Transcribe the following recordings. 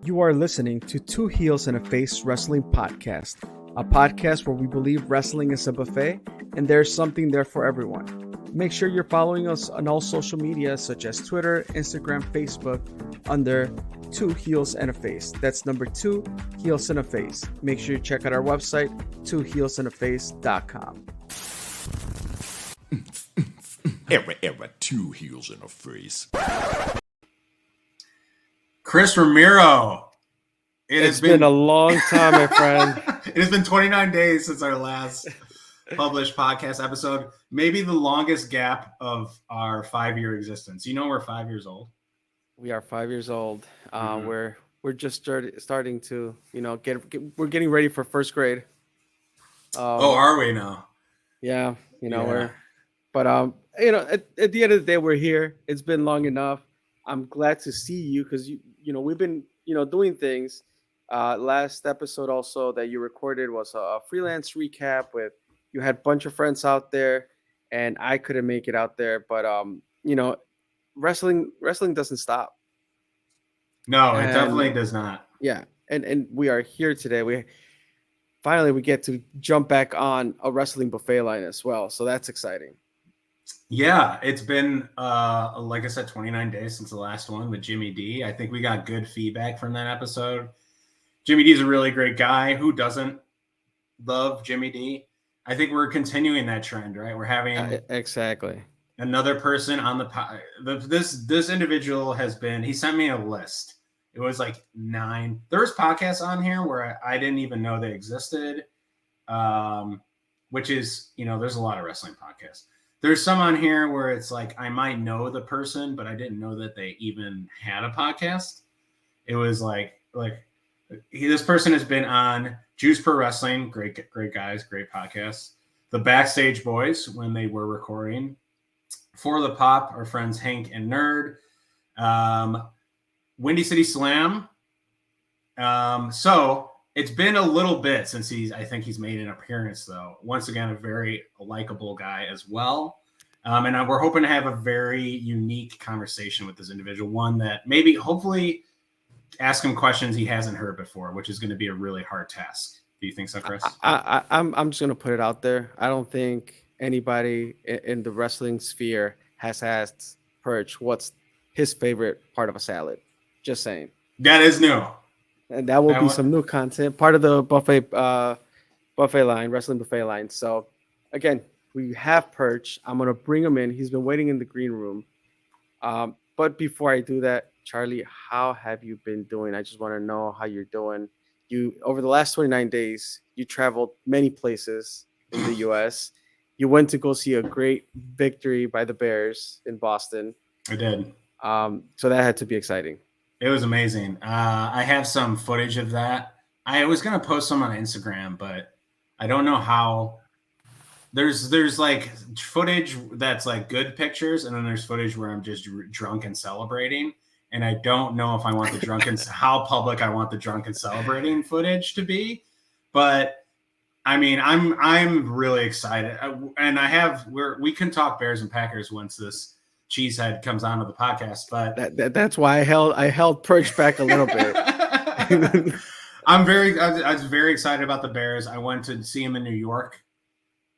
You are listening to Two Heels and a Face Wrestling Podcast, a podcast where we believe wrestling is a buffet and there's something there for everyone. Make sure you're following us on all social media such as Twitter, Instagram, Facebook under Two Heels and a Face. That's number 2 Heels and a Face. Make sure you check out our website, twoheelsandaface.com. Era, 2 Heels and a Face. Chris Ramiro. It's been a long time, my friend. It has been 29 days since our last published podcast episode. Maybe the longest gap of our 5-year existence. You know, we're 5 years old. We are 5 years old. We're just starting to, we're getting ready for first grade. Are we now? Yeah, at the end of the day, we're here. It's been long enough. I'm glad to see you because we've been doing things. Last episode also that you recorded was a freelance recap with you had a bunch of friends out there, and I couldn't make it out there. But wrestling doesn't stop. No, it definitely does not. Yeah, and we are here today. We get to jump back on a wrestling buffet line as well, so that's exciting. Yeah, it's been, like I said, 29 days since the last one with Jimmy D. I think we got good feedback from that episode. Jimmy D is a really great guy. Who doesn't love Jimmy D? I think we're continuing that trend, right? We're having exactly another person on this individual he sent me a list. It was like 9. There's podcasts on here where I didn't even know they existed, which is, there's a lot of wrestling podcasts. There's some on here where it's like I might know the person, but I didn't know that they even had a podcast. It was like this person has been on Juice Pro Wrestling, great guys, great podcasts. The Backstage Boys when they were recording. For the Pop, our friends Hank and Nerd. Windy City Slam. So it's been a little bit since I think he's made an appearance, though. Once again, a very likable guy as well. And we're hoping to have a very unique conversation with this individual, one that hopefully ask him questions he hasn't heard before, which is going to be a really hard task. Do you think so, Chris? I'm just going to put it out there. I don't think anybody in the wrestling sphere has asked Perch what's his favorite part of a salad. Just saying. That is new. And that will be some new content, part of the buffet line, wrestling buffet line. So, again, we have Perch. I'm going to bring him in. He's been waiting in the green room. But before I do that, Charlie, how have you been doing? I just want to know how you're doing. Over the last 29 days, you traveled many places in the U.S. You went to go see a great victory by the Bears in Boston. I did. So that had to be exciting. It was amazing. I have some footage of that. I was going to post some on Instagram, but I don't know how. There's like footage that's like good pictures, and then there's footage where I'm just drunk and celebrating. And I don't know if I want the how public I want the drunk and celebrating footage to be. But I mean, I'm really excited. And we can talk Bears and Packers once this cheesehead comes onto the podcast, but that's why I held Perch back a little bit. I was very excited about the Bears. I went to see him in New York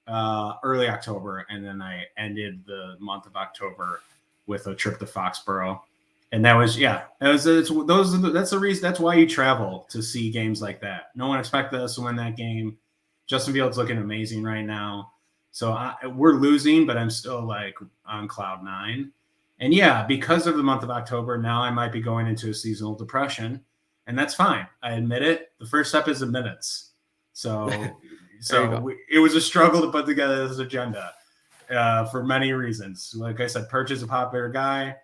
early October, and then I ended the month of October with a trip to Foxborough. And that was that's the reason. That's why you travel to see games like that. No one expected us to win that game. Justin Fields looking amazing right now. So we're losing, but I'm still like on cloud 9. And because of the month of October, now I might be going into a seasonal depression, and that's fine. I admit it. The first step is admittance. So it was a struggle to put together this agenda for many reasons. Like I said, Perch is a popular guy,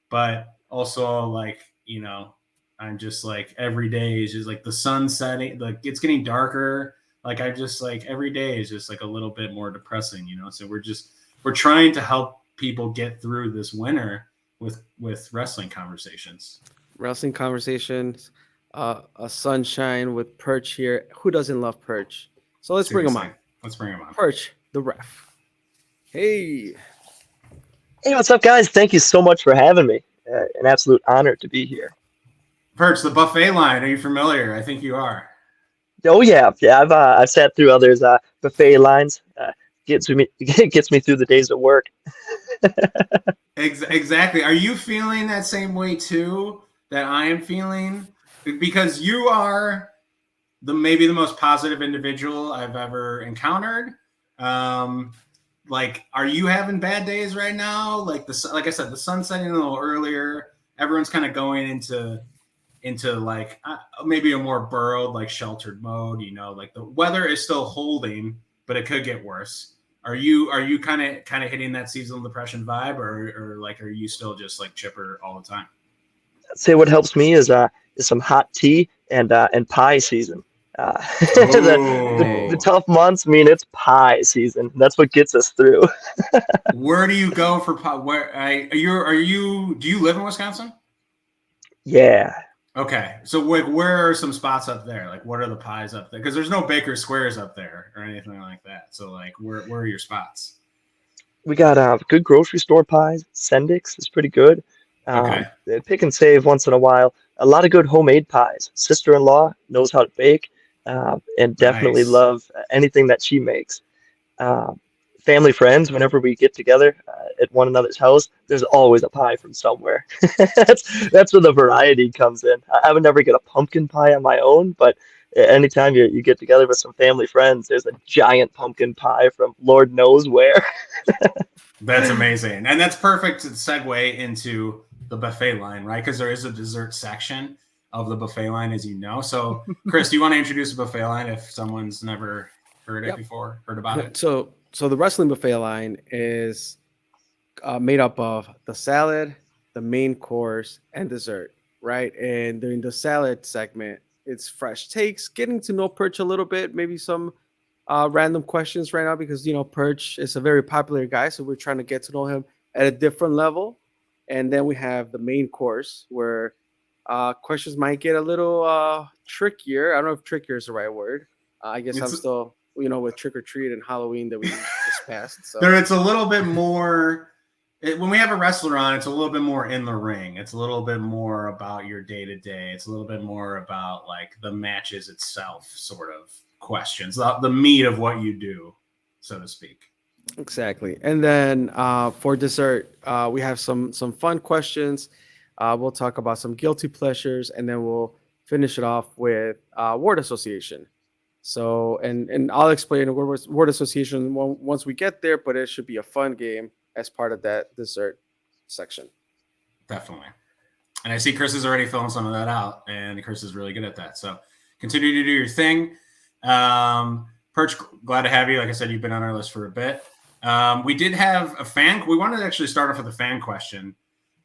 but also I'm just like every day is just like the sun setting, like it's getting darker. Like I just like every day is just like a little bit more depressing, So we're trying to help people get through this winter with wrestling conversations. Wrestling conversations, a sunshine with Perch here. Who doesn't love Perch? So let's bring him on. Perch, the ref. Hey, what's up, guys? Thank you so much for having me. An absolute honor to be here. Perch, the buffet line. Are you familiar? I think you are. Oh yeah. I've sat through others buffet lines. Gets me gets me through the days at work. Exactly. Are you feeling that same way too that I am feeling? Because you are maybe the most positive individual I've ever encountered. Um, like, are you having bad days right now? Like like I said, the sun's setting a little earlier. Everyone's kind of going into like maybe a more burrowed, like sheltered mode. You know, like the weather is still holding, but it could get worse. Are you kind of hitting that seasonal depression vibe, or like are you still just like chipper all the time? I'd say what helps me is some hot tea and pie season. The Oh, tough months mean it's pie season. That's what gets us through. where do you go for pie? Where are you? Do you live in Wisconsin? Yeah. Okay, so like, where are some spots up there? Like, what are the pies up there? Because there's no Baker Squares up there or anything like that. So, like, where are your spots? We got good grocery store pies. Sendik's is pretty good. Okay, Pick and save once in a while. A lot of good homemade pies. Sister-in-law knows how to bake, and definitely nice. love anything that she makes. Uh, Family friends, whenever we get together at one another's house, there's always a pie from somewhere. That's where the variety comes in. I would never get a pumpkin pie on my own, but anytime you get together with some family friends, there's a giant pumpkin pie from Lord knows where. That's amazing, and that's perfect to segue into the buffet line, right? Because there is a dessert section of the buffet line, as you know. So, Chris, do you want to introduce the buffet line if someone's never heard it before, heard about it? So the wrestling buffet line is made up of the salad, the main course, and dessert, right? And during the salad segment, it's fresh takes, getting to know Perch a little bit, maybe some random questions right now because Perch is a very popular guy, so we're trying to get to know him at a different level. And then we have the main course where questions might get a little trickier. I don't know if trickier is the right word. I guess I'm It's still with trick or treat and Halloween that we just passed. So there. It's a little bit more. When we have a wrestler on, it's a little bit more in the ring. It's a little bit more about your day to day. It's a little bit more about like the matches itself, sort of questions, the meat of what you do, so to speak. exactly. And then for dessert, we have some fun questions. We'll talk about some guilty pleasures, and then we'll finish it off with word association. So, and I'll explain the word association once we get there, but it should be a fun game as part of that dessert section. Definitely. And I see Chris is already filling some of that out, and Chris is really good at that. So continue to do your thing. Perch, glad to have you. Like I said, you've been on our list for a bit. We did have a fan. We wanted to actually start off with a fan question.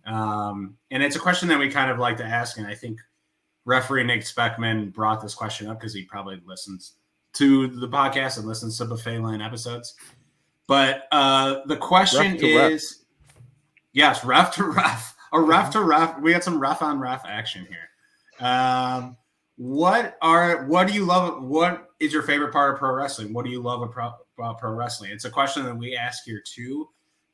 And it's a question that we kind of like to ask. And I think referee Nick Speckman brought this question up because he probably listens to the podcast and listens to Buffet Line episodes. But the question Ref to ref. is, yes, ref to ref. A ref to ref. We got some ref on ref action here. What do you love? What is your favorite part of pro wrestling? What do you love about pro wrestling? It's a question that we ask here too.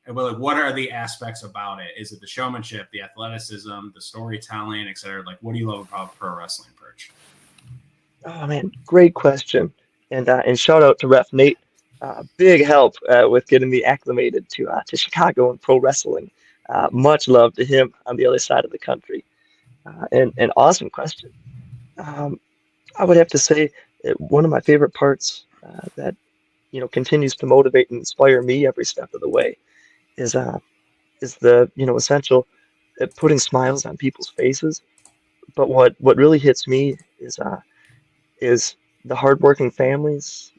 And we're like, what are the aspects about it? Is it the showmanship, the athleticism, the storytelling, et cetera? Like, what do you love about pro wrestling, Perch? Oh man, great question. And shout out to Ref Nate. Big help with getting me acclimated to Chicago and pro wrestling. Much love to him on the other side of the country. And an awesome question. Um, I would have to say that one of my favorite parts that continues to motivate and inspire me every step of the way is the essential putting smiles on people's faces. But what really hits me is the hardworking families,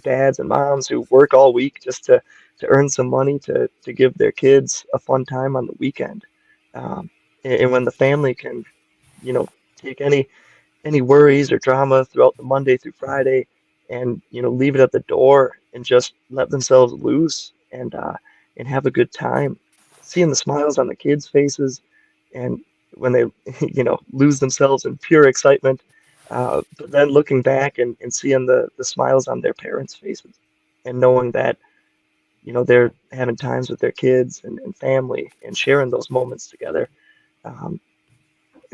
dads and moms who work all week just to earn some money to give their kids a fun time on the weekend. And when the family can, take any worries or drama throughout the Monday through Friday and leave it at the door and just let themselves loose and have a good time, seeing the smiles on the kids' faces and when they lose themselves in pure excitement, but then looking back and seeing the smiles on their parents' faces and knowing that they're having times with their kids and family and sharing those moments together. um,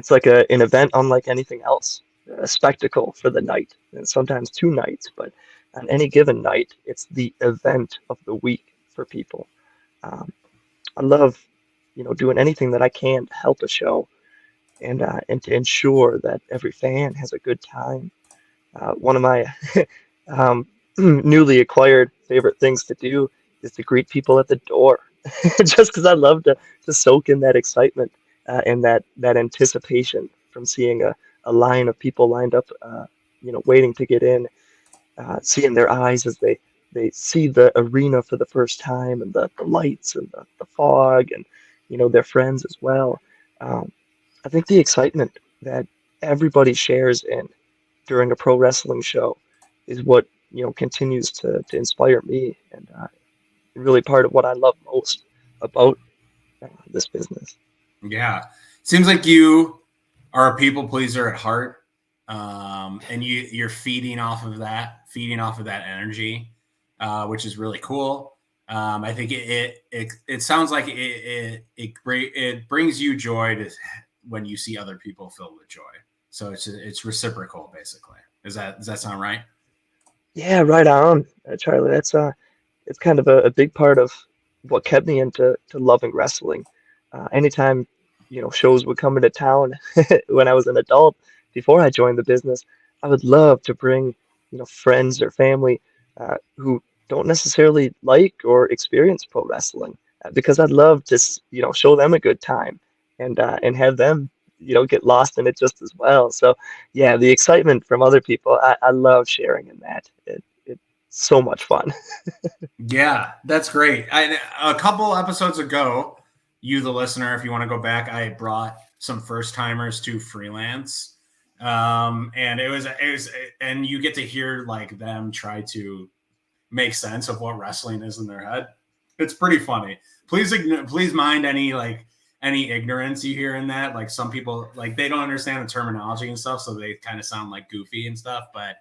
it's like an event unlike anything else, a spectacle for the night, and sometimes 2 nights, but on any given night, it's the event of the week for people. Um, I love, doing anything that I can to help a show and to ensure that every fan has a good time. One of my um, newly acquired favorite things to do is to greet people at the door, just because I love to soak in that excitement and that anticipation from seeing a line of people lined up, waiting to get in, seeing their eyes as they see the arena for the first time and the lights and the fog and their friends as well. Um, I think the excitement that everybody shares in during a pro wrestling show is what continues to inspire me and really part of what I love most about this business. Yeah, seems like you are a people pleaser at heart, and you're feeding off of that energy, which is really cool. I think it sounds like it brings you joy when you see other people filled with joy. So it's reciprocal, basically. Does that sound right? Yeah, right on, Charlie. That's it's kind of a big part of what kept me into loving wrestling. Anytime, shows would come into town when I was an adult, before I joined the business, I would love to bring, friends or family who don't necessarily like or experience pro wrestling, because I'd love to, show them a good time and have them, get lost in it just as well. So, yeah, the excitement from other people, I love sharing in that. It's so much fun. Yeah, that's great. A couple episodes ago, you, the listener, if you want to go back, I brought some first timers to freelance, and and you get to hear like them try to make sense of what wrestling is in their head. It's pretty funny. Please mind any ignorance you hear in that. Like some people, like they don't understand the terminology and stuff, so they kind of sound like goofy and stuff. But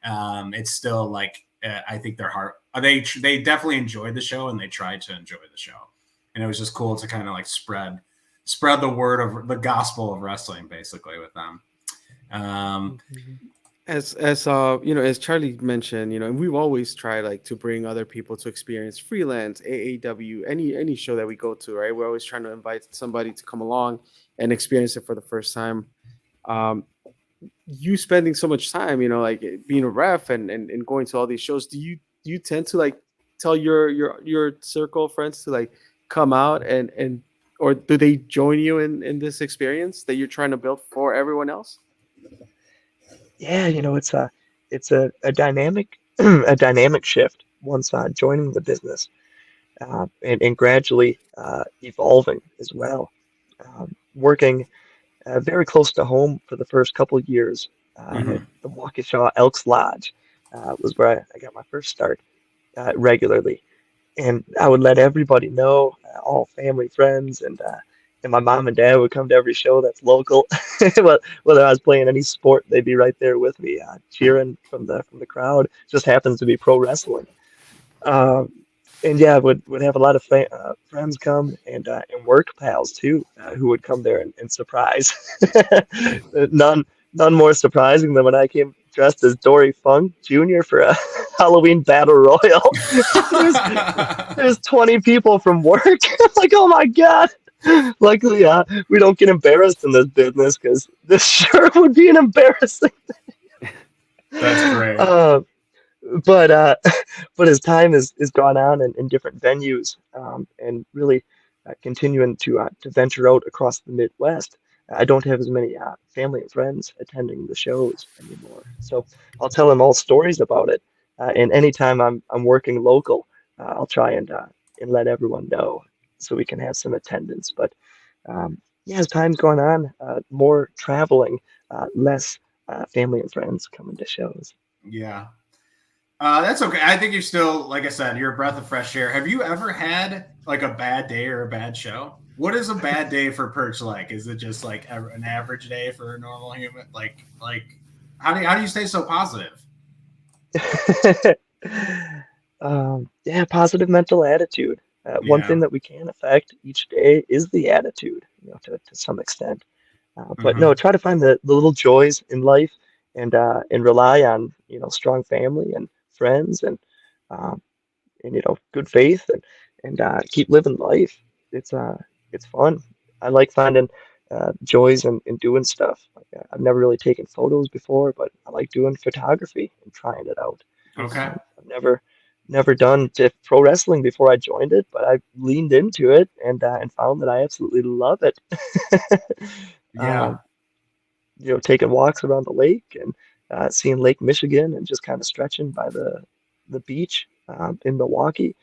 it's still like I think their heart. They definitely enjoyed the show and they tried to enjoy the show, and it was just cool to kind of like spread the word of the gospel of wrestling basically with them. Um, As Charlie mentioned, and we've always tried like to bring other people to experience freelance, AAW, any show that we go to, right? We're always trying to invite somebody to come along and experience it for the first time. um you spending so much time, like being a ref and going to all these shows, do you tend to like tell your circle of friends to like come out and or do they join you in this experience that you're trying to build for everyone else? Yeah, it's a dynamic a dynamic shift once joining the business and gradually evolving as well. Working very close to home for the first couple of years at mhm. the Waukesha Elks Lodge was where I got my first start regularly. And I would let everybody know, all family, friends, and my mom and dad would come to every show that's local. Whether I was playing any sport, they'd be right there with me, cheering from the crowd. Just happens to be pro wrestling. Um, and yeah, would have a lot of friends come and work pals too, who would come there and surprise. None none more surprising than when I came dressed as Dory Funk Jr. for a Halloween battle royal. there's there's 20 people from work. Like, oh my God. Luckily, we don't get embarrassed in this business because this sure would be an embarrassing. That's great. Uh, but but as time is gone on in different venues and really continuing to venture out across the Midwest, I don't have as many family and friends attending the shows anymore. So I'll tell them all stories about it. And anytime I'm working local, I'll try and let everyone know so we can have some attendance. But yeah, as time's gone on, more traveling, less family and friends coming to shows. Yeah. That's okay. I think you're still, like I said, you're a breath of fresh air. Have you ever had like a bad day or a bad show? What is a bad day for Perch like? Is it just like an average day for a normal human? Like how do you stay so positive? Yeah, positive mental attitude. One Yeah. thing that we can affect each day is the attitude, to some extent. But no, Hmm. try to find the little joys in life and rely on, strong family and friends um, and good faith and keep living life. It's uh it's fun. I like finding joys in doing stuff. Like, I've never really taken photos before, but I like doing photography and trying it out. Nice. Okay. I've never done pro wrestling before I joined it, but I leaned into it and found that I absolutely love it. Yeah. Um, taking walks around the lake and seeing Lake Michigan and just kind of stretching by the beach in Milwaukee.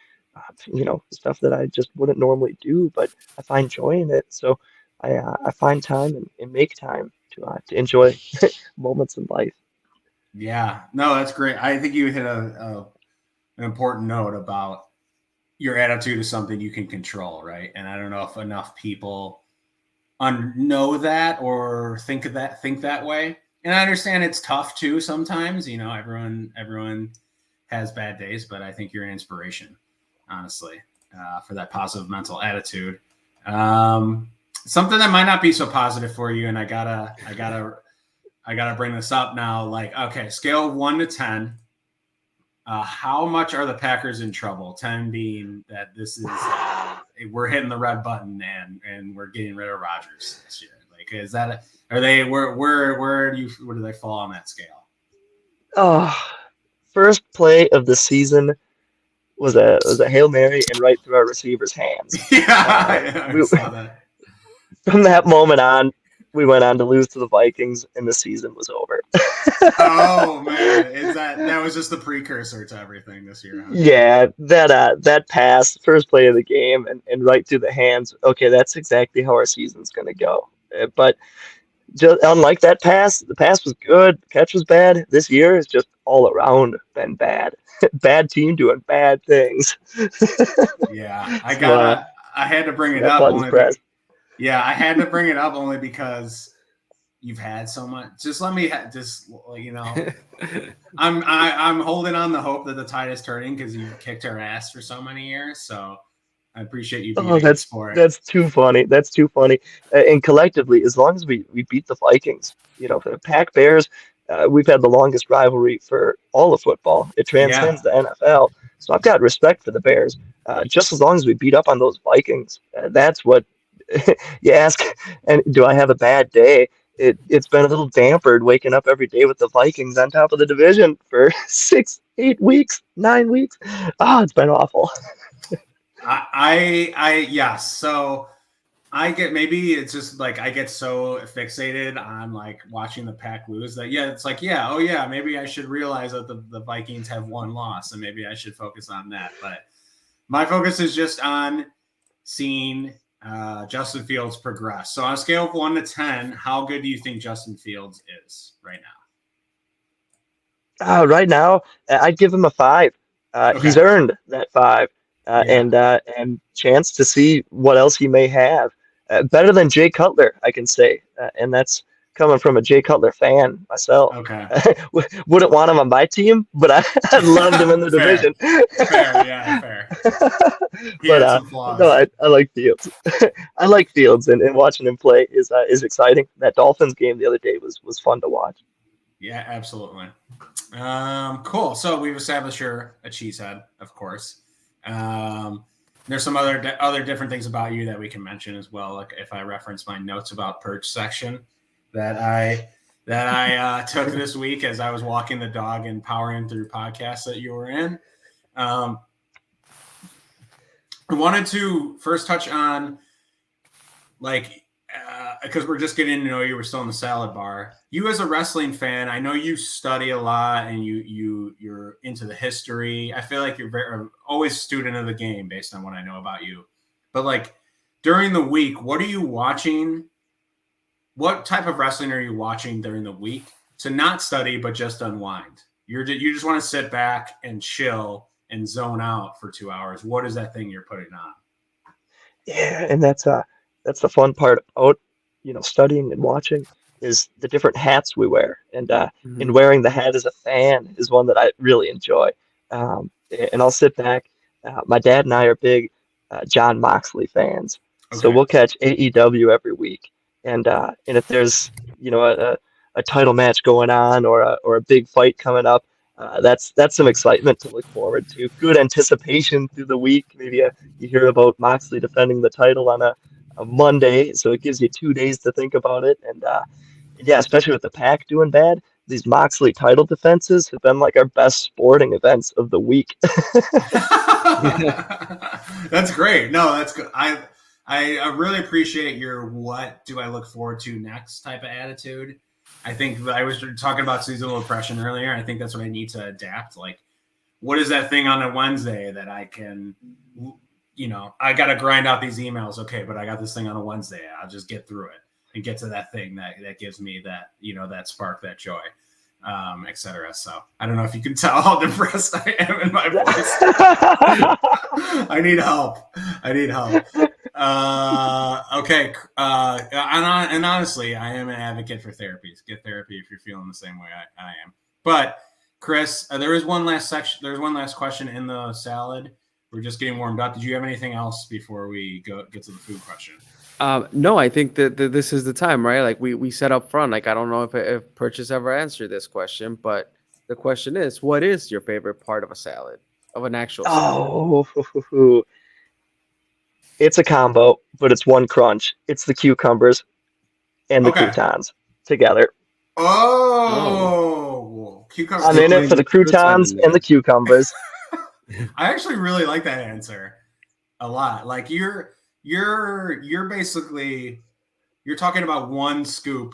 Stuff that I just wouldn't normally do, but I find joy in it. So I find time and make time to enjoy moments in life. Yeah. No, that's great. I think you hit an important note about your attitude is something you can control, right? And I don't know if enough people know that or think that way. And I understand it's tough too sometimes. Everyone has bad days, but I think you're an inspiration, honestly, for that positive mental attitude. Um, Something that might not be so positive for you, and I gotta bring this up now. Like, okay, scale of 1 to 10. How much are the Packers in trouble? 10 being that this is we're hitting the red button and we're getting rid of Rodgers this year. Like, is that are they where do they fall on that scale? Oh, first play of the season was a Hail Mary and right through our receiver's hands. Uh, Yeah, I we, saw that. from that moment on, we went on to lose to the Vikings, and the season was over. Oh man, is that was just the precursor to everything this year, huh? Yeah, that pass, first play of the game, and right through the hands. Okay, that's exactly how our season's gonna go. But just unlike that pass, the pass was good, the catch was bad. This year has just all around been bad. Bad team doing bad things. Yeah, So I had to bring so it that up button's only pressed. yeah, I had to bring it up only because you've had so much. Just let me just I'm holding on the hope that the tide is turning because you kicked our ass for so many years. So I appreciate you being Oh, a good that's sport. that's too funny. That's too funny. And collectively, as long as we beat the Vikings, for the Pack Bears, we've had the longest rivalry for all of football. It Yeah, transcends the NFL. So I've got respect for the Bears. Just as long as we beat up on those Vikings, that's what you ask. And do I have a bad day? It's been a little dampered waking up every day with the Vikings on top of the division for 6, 8 weeks, 9 weeks. Oh, it's been awful. yes. So I get maybe it's just like I get so fixated on like watching the pack lose that it's like oh yeah, maybe I should realize that the Vikings have one loss and maybe I should focus on that. But my focus is just on seeing Justin Fields progress. So on a scale of 1 to 10, how good do you think Justin Fields is right Right now, I'd give him a 5. now? He's Okay. earned that 5, Yeah. and chance to see what else he may have. Better than Jay Cutler, I can say, and that's coming from a Jay Cutler fan myself. Okay. Wouldn't want him on my team, but I loved him in the Fair. division. Fair. Yeah. Fair. He But had some no, flaws. I like Fields. I like Fields, and watching him play is exciting. That Dolphins game the other day was fun to watch. Yeah, absolutely. Cool. So we've established you're a cheesehead, of course. Um, there's some other different things about you that we can mention as well. Like if I reference my notes about Perch section that I took this week as I was walking the dog and powering through podcasts that you were in. Um, I wanted to first touch on like because we're just getting to know you. We're still in the salad bar. You as a wrestling fan, I know you study a lot and you're into the history. I feel like you're always a student of the game based on what I know about you. But like during the week, what are you watching? What type of wrestling are you watching during the week to not study but just unwind? You just want to sit back and chill and zone out for 2 hours. What is that thing you're putting on? Yeah, and that's the fun part about studying and watching is the different hats we wear, and Mhm. wearing the hat as a fan is one that I really enjoy. And I'll sit back. My dad and I are big John Moxley fans, so Okay. we'll catch AEW every week. And if there's a title match going on or a big fight coming up, that's some excitement to look forward to. Good anticipation through the week. Maybe you hear about Moxley defending the title on a Monday, so it gives you 2 days to think about it. And yeah, especially with the Pack doing bad, these Moxley title defenses have been like our best sporting events of the week. That's great. No, that's good. I really appreciate your what do I look forward to next type of attitude. I think I was talking about seasonal depression earlier. I think that's what I need to adapt. Like, what is that thing on a Wednesday that I can, I got to grind out these emails. Okay, but I got this thing on a Wednesday. I'll just get through it and get to that thing that gives me that, that spark, that joy, etc. So I don't know if you can tell how depressed I am in my voice. I need help. Okay. And honestly, I am an advocate for therapies. Get therapy if you're feeling the same way I am. But Chris, there is one last section. There's one last question in the salad. We're just getting warmed up. Did you have anything else before we get to the food question? No, I think that this is the time, right? Like we said up front. Like I don't know if Purchase ever answered this question, but the question is, what is your favorite part of a salad, of an actual salad? Oh, it's a combo, but it's one crunch. It's the cucumbers and the Okay. croutons together. Oh, cucumbers. I'm in it for the croutons and the cucumbers. I actually really like that answer a lot. Like you're basically you're talking about one scoop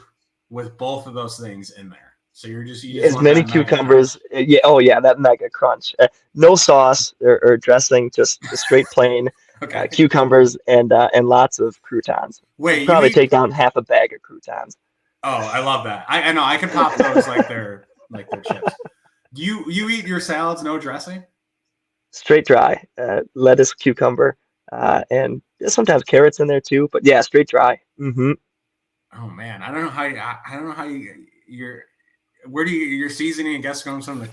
with both of those things in there. So you just As want many that mega cucumbers. Yeah. Oh, yeah. That mega crunch. No sauce or dressing, just straight plain Okay. cucumbers and lots of croutons. Wait, You'd probably take down half a bag of croutons. Oh, I love that. I know I can pop those like they're chips. Do you eat your salads no dressing? Straight dry, lettuce, cucumber, and sometimes carrots in there too. But yeah, straight dry. Mm-hmm. Oh man, I don't know how you're. Where do your seasoning? I guess comes from the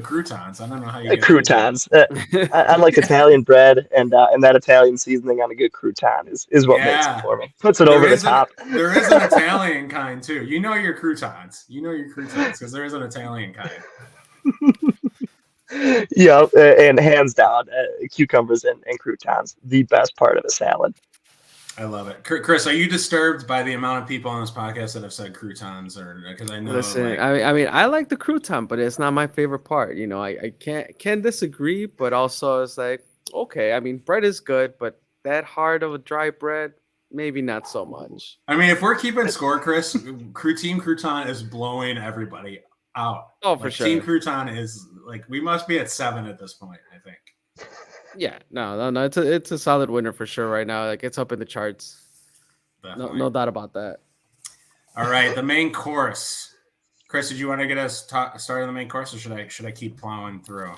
croutons. I don't know how you get Croutons. I like Italian bread, and that Italian seasoning on a good crouton is what makes it for me. Puts it over the top. There is an Italian kind too. You know your croutons. Because there is an Italian kind. Yeah, and hands down, cucumbers and croutons, the best part of a salad. I love it. Chris, are you disturbed by the amount of people on this podcast that have said croutons? Or because I know, Listen, I mean, I like the crouton, but it's not my favorite part. I can't disagree, but also it's like, okay, I mean, bread is good, but that hard of a dry bread, maybe not so much. I mean, if we're keeping score, Chris, Team Crouton is blowing everybody out. Oh, for sure. Team Crouton is like, we must be at 7 at this point, I think. Yeah, no, it's a solid winner for sure right now. Like it's up in the charts. No doubt about that. All right, the main course. Chris, did you want to get us started on the main course, or should I keep plowing through?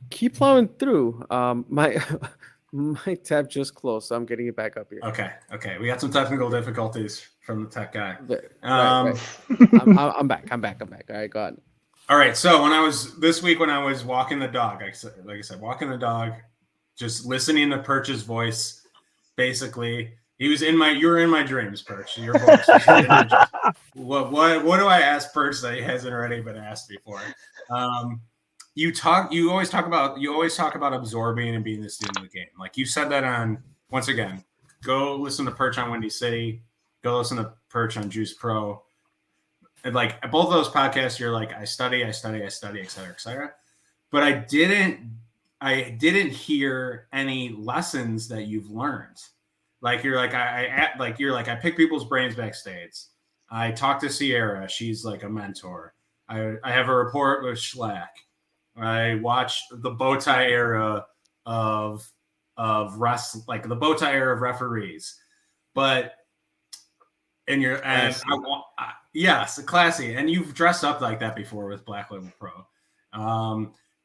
Keep plowing through. My tab just closed, so I'm getting it back up here. Okay. We got some technical difficulties from the tech guy. Right. I'm back. All right, go ahead. All right. So when I was walking the dog, like I said, walking the dog, just listening to Perch's voice, basically, you were in my dreams, Perch. Your voice. What do I ask Perch that he hasn't already been asked before? You always talk about absorbing and being the student of the game. Like you said that once again, go listen to Perch on Windy City, go listen to Perch on Juice Pro. And like both of those podcasts, you're like, I study, et cetera, et cetera. But I didn't hear any lessons that you've learned. Like you're like, I pick people's brains backstage. I talk to Sierra. She's like a mentor. I have a report with Schlack. I watch the bow tie era of like the bow tie era of referees. But yes, classy. And you've dressed up like that before with Black Label Pro.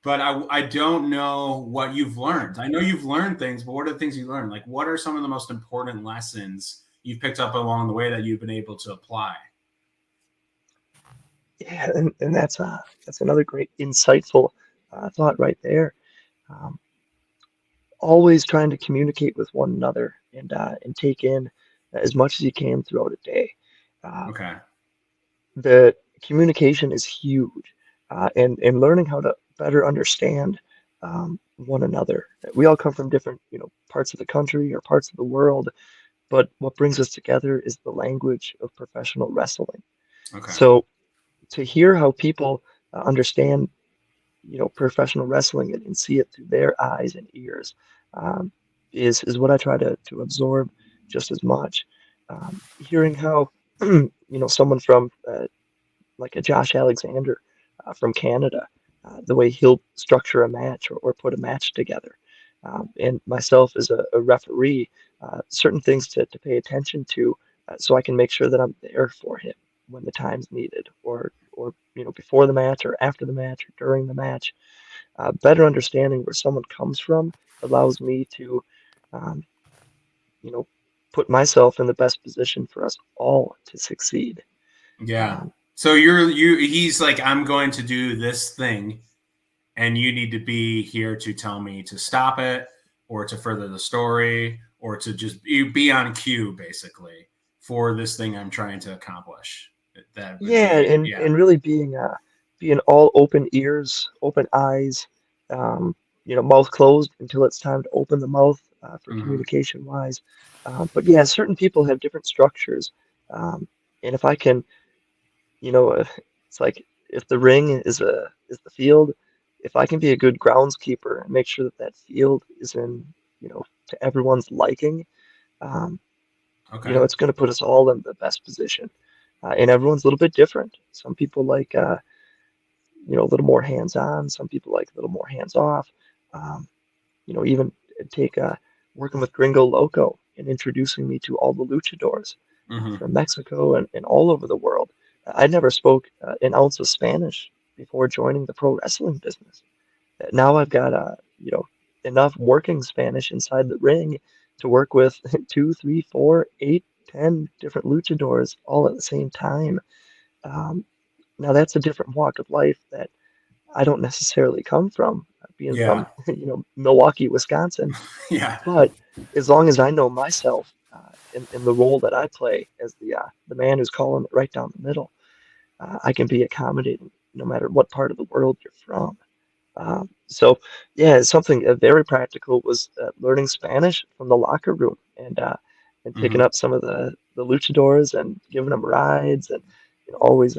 But I don't know what you've learned. I know you've learned things, but what are the things you learned? Like, what are some of the most important lessons you've picked up along the way that you've been able to apply? Yeah, and that's another great insightful thought right there. Always trying to communicate with one another and take in as much as you can throughout a day. Uh, Okay. the communication is huge, and learning how to better understand one another. We all come from different, parts of the country or parts of the world, but what brings us together is the language of professional wrestling. Okay. So to hear how people understand, professional wrestling and see it through their eyes and ears, um, is what I try to absorb just as much. Hearing how, someone from like a Josh Alexander from Canada, the way he'll structure a match or put a match together. And myself as a referee, certain things to pay attention to so I can make sure that I'm there for him when the time's needed, or before the match or after the match or during the match. Better understanding where someone comes from allows me to, um, you know, put myself in the best position for us all to succeed. Yeah. Um, So he's like, I'm going to do this thing, and you need to be here to tell me to stop it, or to further the story, or to just be on cue, basically, for this thing I'm trying to accomplish. That would Yeah, be, and really being all open ears, open eyes, um, mouth closed until it's time to open the mouth for Mhm. communication wise. But yeah, certain people have different structures, and if I can, it's like if the ring is the field, if I can be a good groundskeeper and make sure that that field is in, to everyone's liking, um, Okay. it's going to put us all in the best position. And everyone's a little bit different. Some people like, a little more hands-on. Some people like a little more hands-off. Um, even take working with Gringo Loco and introducing me to all the luchadors Hmm. from Mexico and all over the world. I never spoke an ounce of Spanish before joining the pro wrestling business. Now I've got enough working Spanish inside the ring to work with two, three, four, eight, 10 different luchadors all at the same time. Um, Now that's a different walk of life that I don't necessarily come from, being Yeah. from Milwaukee, Wisconsin. Yeah. But as long as I know myself in the role that I play as the man who's calling it right down the middle, I can be accommodating no matter what part of the world you're from. So yeah, something very practical was learning Spanish from the locker room and picking Hmm. up some of the luchadors and giving them rides and always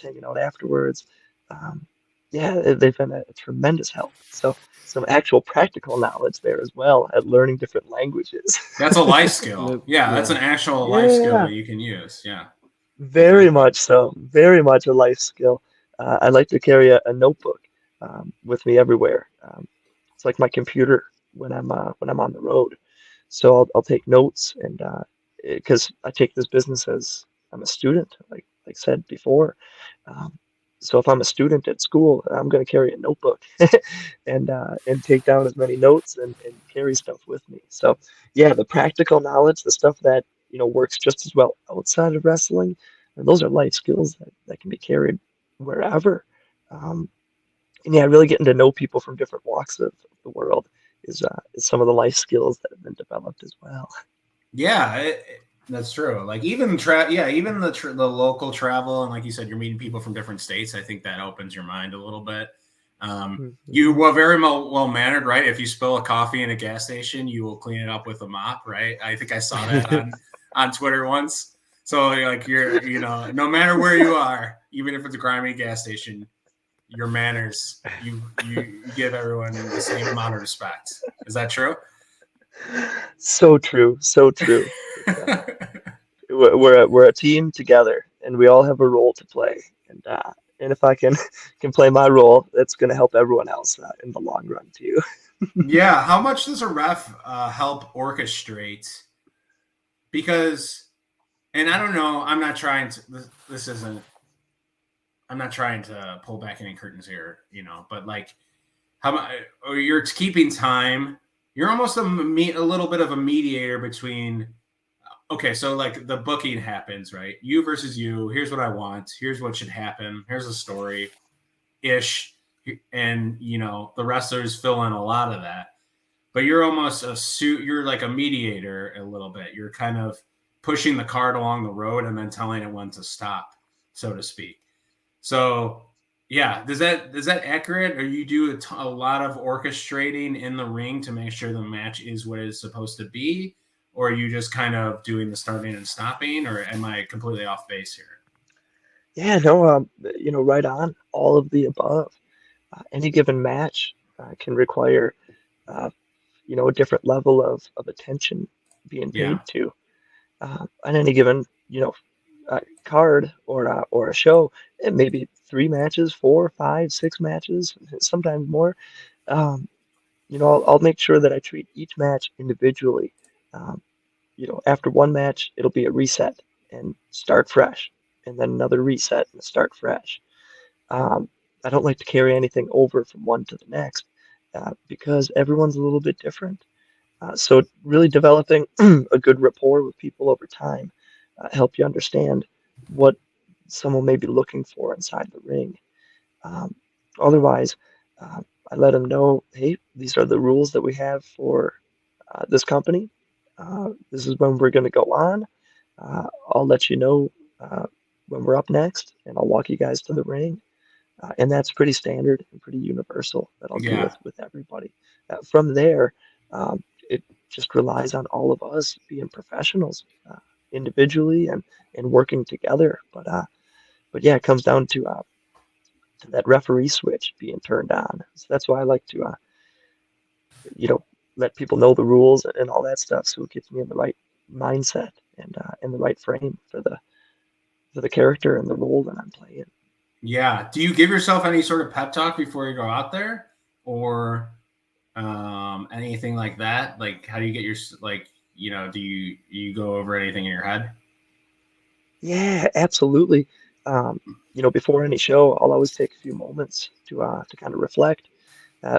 hanging out afterwards. Um, yeah, they've been a tremendous help. So some actual practical knowledge there as well at learning different languages. That's a life skill. Yeah, that's an Yeah. actual life skill Yeah, that you can use. Yeah, very exactly. much so. Very much a life skill. I like to carry a notebook with me everywhere. It's like my computer when I'm on the road. So I'll take notes and because I take this business as I'm a student, like said before. Um, so if I'm a student at school, I'm going to carry a notebook and take down as many notes and carry stuff with me. So yeah, the practical knowledge, the stuff that works just as well outside of wrestling, and those are life skills that can be carried wherever. Um, and yeah, really getting to know people from different walks of the world is some of the life skills that have been developed as well. Yeah, that's true. Like even even the local travel, and like you said, you're meeting people from different states. I think that opens your mind a little bit. You Mhm. were very well mannered, right? If you spill a coffee in a gas station, you will clean it up with a mop, right? I think I saw that on Twitter once. So like no matter where you are, even if it's a grimy gas station, your manners, you give everyone the same amount of respect. Is that true? So true, so true. It's, we're a team together, and we all have a role to play. And if I can can play my role, that's going to help everyone else in the long run too. Yeah, how much does a ref help orchestrate? Because, and I don't know, I'm not trying to. This isn't. I'm not trying to pull back any curtains here, But like, how much? Or you're keeping time. You're almost a little bit of a mediator between. Okay, so like the booking happens, right? You versus you. Here's what I want. Here's what should happen. Here's a story ish, and the wrestlers fill in a lot of that, but you're almost you're like a mediator a little bit. You're kind of pushing the cart along the road and then telling it when to stop, so to speak. So yeah, is that accurate? Or you do a lot of orchestrating in the ring to make sure the match is what it's supposed to be, or are you just kind of doing the starting and stopping, or am I completely off base here? Yeah, no, right on. All of the above. Any given match can require, uh, a different level of attention being Yeah, paid to. On any given, card or a show, it may be three matches, four, five, six matches, sometimes more. Um, I'll make sure that I treat each match individually. Um, After one match, it'll be a reset and start fresh, and then another reset and start fresh. Um, I don't like to carry anything over from one to the next because everyone's a little bit different. So really developing a good rapport with people over time help you understand what someone may be looking for inside the ring. Um, Otherwise, uh, I let them know, hey, these are the rules that we have for this company. This is when we're going to go on. I'll let you know uh, when we're up next, and I'll walk you guys to the ring. And that's pretty standard and pretty universal that I'll do yeah, with everybody. From there, it just relies on all of us being professionals individually and working together. But yeah, it comes down to that referee switch being turned on. So that's why I like to you know let people know the rules and all that stuff, so it gets me in the right mindset and in the right frame for the character and the role that I'm playing. yeah. Do you give yourself any sort of pep talk before you go out there, or anything like that? Like, how do you get your like? Do you go over anything in your head? Yeah, absolutely. Um, Before any show, I'll always take a few moments to kind of reflect.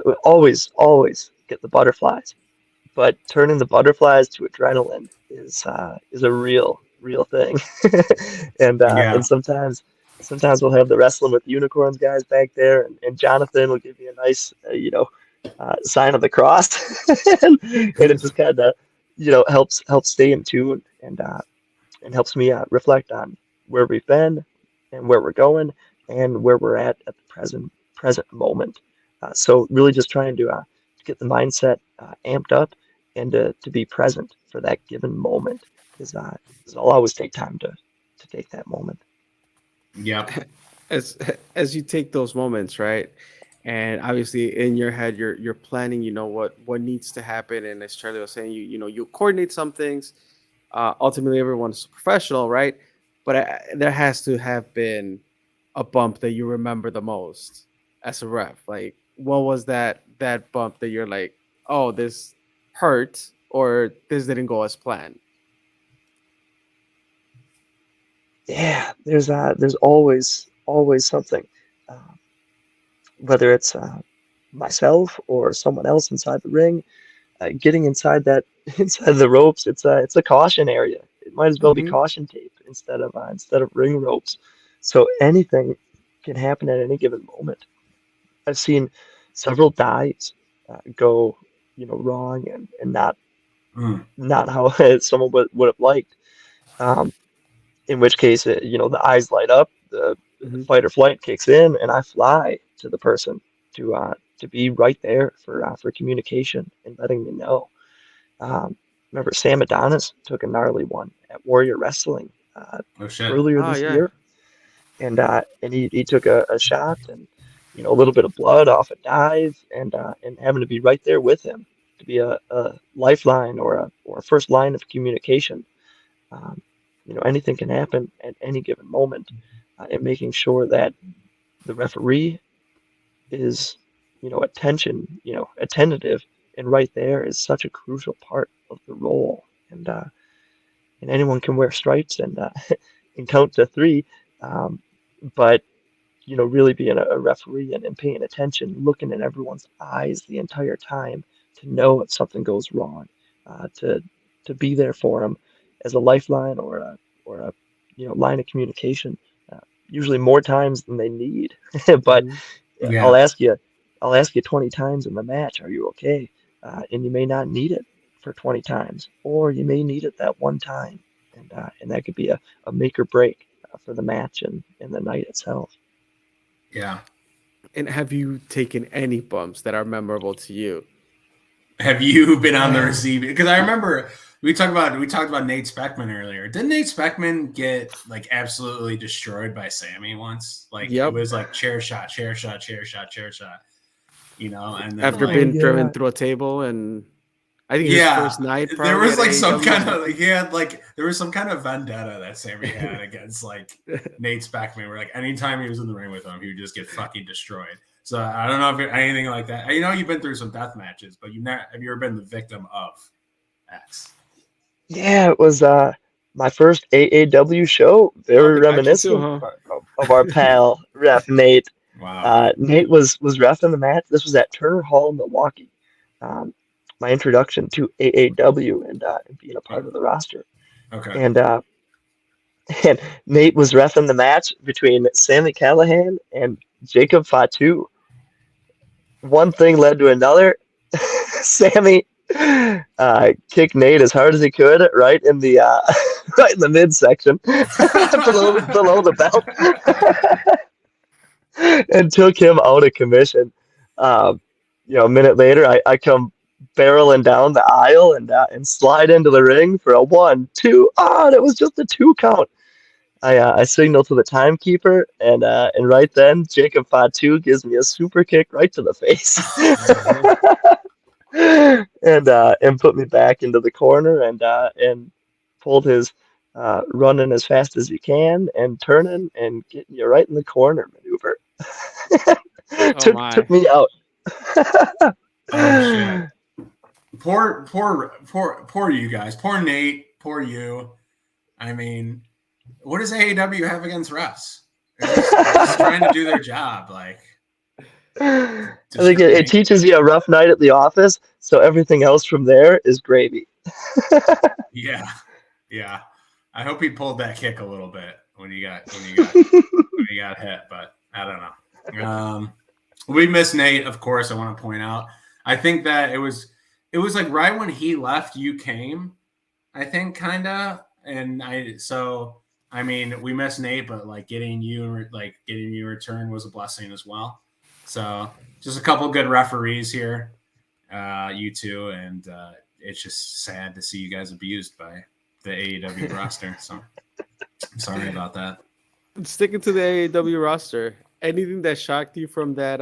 We always get the butterflies, but turning the butterflies to adrenaline is a real thing. And Yeah. sometimes we'll have the wrestling with unicorns guys back there, and Jonathan will give me a nice sign of the cross, and it just kind of helps stay in tune and helps me reflect on where we've been and where we're going and where we're at the present moment. So really just trying to get the mindset amped up and to be present for that given moment is I'll always take time to take that moment. Yep. as as you take those moments, right? And obviously in your head you're planning, what needs to happen. And as Charlie was saying, you coordinate some things. Ultimately everyone's a professional, right? But there has to have been a bump that you remember the most as a ref. Like, what was that bump that you're like, oh, this hurt, or this didn't go as planned? Yeah, there's always something, uh, whether it's myself or someone else inside the ring. Getting inside that inside the ropes, it's a caution area. It might as well be Mm-hmm. caution tape instead of ring ropes. So anything can happen at any given moment. I've seen several dives go, wrong and Mm. not how someone would have liked. Um, in which case, the eyes light up, the Mm-hmm. fight or flight kicks in, and I fly to the person to be right there for communication and letting me know. Um, Remember, Sam Adonis took a gnarly one at Warrior Wrestling Oh shit. earlier Oh this yeah. year, and he took a shot and a little bit of blood off a dive, and having to be right there with him to be a lifeline or a first line of communication. Um, Anything can happen at any given moment, and making sure that the referee is attentive and right there is such a crucial part of the role. And anyone can wear stripes and and count to three, um, but really being a referee and paying attention, looking in everyone's eyes the entire time to know if something goes wrong, to be there for them as a lifeline or a line of communication. Usually more times than they need, but Mm-hmm. I'll Yeah. ask you, I'll ask you 20 times in the match, are you okay? And you may not need it for 20 times, or you may need it that one time. and that could be a make or break for the match and the night itself. Yeah. And have you taken any bumps that are memorable to you? Have you been on the receiving? Because I remember we talked about Nate Speckman earlier. Didn't Nate Speckman get like absolutely destroyed by Sammy once? Like Yep. it was like chair shot, chair shot, chair shot, chair shot. You know, and then After like, being yeah. driven through a table, and I think his first night. there probably was at like some AEW kind or of like he had like there was some kind of vendetta that Sammy had against like Nate Speckman, where like anytime he was in the ring with him, he would just get fucking destroyed. So I don't know if you're anything like that. You know, you've been through some death matches, but have you ever been the victim of X? Yeah, it was my first AAW show. Oh, Very they got you too, reminiscent huh? of our pal Ref Nate. Wow. Nate was reffing the match. This was at Turner Hall in Milwaukee. Um, my introduction to AAW and being a part of the roster. Okay. And and Nate was reffing the match between Sammy Callahan and Jacob Fatu. One thing led to another. Sammy kicked Nate as hard as he could, right in the right in the midsection, below the belt, and took him out of commission. Um, a minute later, I come barreling down the aisle and slide into the ring for a 1, 2. And it was just a 2 count. I signal to the timekeeper, and right then Jacob Fatu gives me a super kick right to the face, and put me back into the corner and pulled his running as fast as you can and turning and getting you right in the corner maneuver. Oh took my! me out. Oh shit. Poor you guys. Poor Nate. Poor you. I mean, what does AEW have against refs? They're just trying to do their job. Like, I think it teaches you a rough night at the office, so everything else from there is gravy. Yeah. I hope he pulled that kick a little bit when you got hit, but I don't know. We miss Nate, of course. I want to point out. I think that it was like right when he left, you came. I think kinda, and I mean, we miss Nate, but like getting you in return was a blessing as well. So just a couple good referees here, you two, and it's just sad to see you guys abused by the AEW roster. So I'm sorry about that. Sticking to the AEW roster, anything that shocked you from that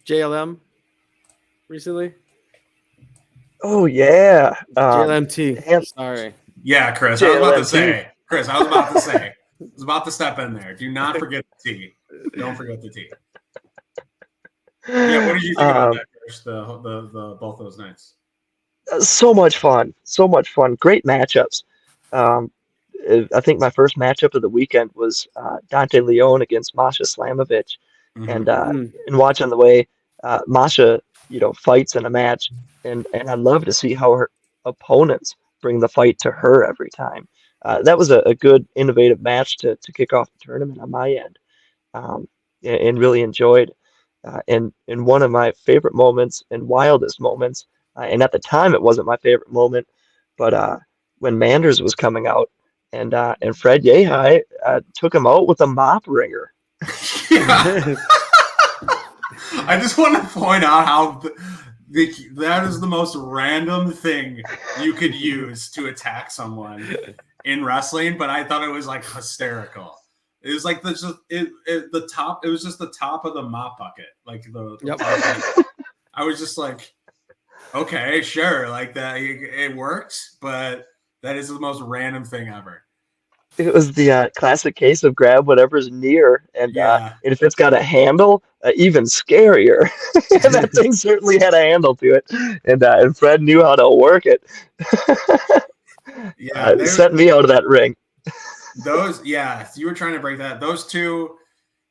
JLM recently? Oh yeah, JLMT. Sorry. Yeah, Chris. I was about to say. I was about to step in there. Do not forget the T. Don't forget the T. Yeah, what did you think about that, Chris? The both those nights. So much fun. Great matchups. I think my first matchup of the weekend was Dante Leone against Masha Slamovich, Mm-hmm. and watching the way Masha, fights in a match, and I love to see how her opponents bring the fight to her every time. That was a good, innovative match to kick off the tournament on my end, and really enjoyed. And one of my favorite moments and wildest moments, and at the time it wasn't my favorite moment, but when Manders was coming out, and Fred Yehai took him out with a mop ringer. Yeah. I just want to point out how that is the most random thing you could use to attack someone in wrestling, but I thought it was like hysterical. It was like the top. It was just the top of the mop bucket, like the Yep. I was just like, okay, sure, like that. It works, but that is the most random thing ever. It was the classic case of grab whatever's near, and if it's got a handle, even scarier. And that thing certainly had a handle to it, and Fred knew how to work it. Yeah, sent me out of that ring. You were trying to break that. Those two,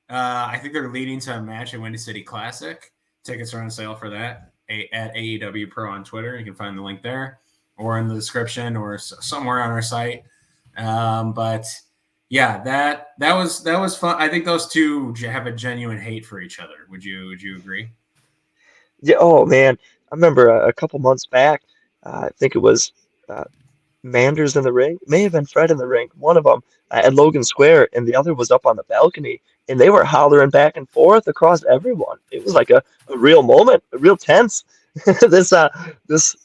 I think they're leading to a match at Windy City Classic. Tickets are on sale for that at AEW Pro on Twitter. You can find the link there, or in the description, or somewhere on our site. But yeah, that was fun. I think those two have a genuine hate for each other. Would you agree? Yeah. Oh man, I remember a couple months back. I think it was Manders in the ring, may have been Fred in the ring, one of them at Logan Square, and the other was up on the balcony, and they were hollering back and forth across everyone. It was like a real moment, a real tense. this this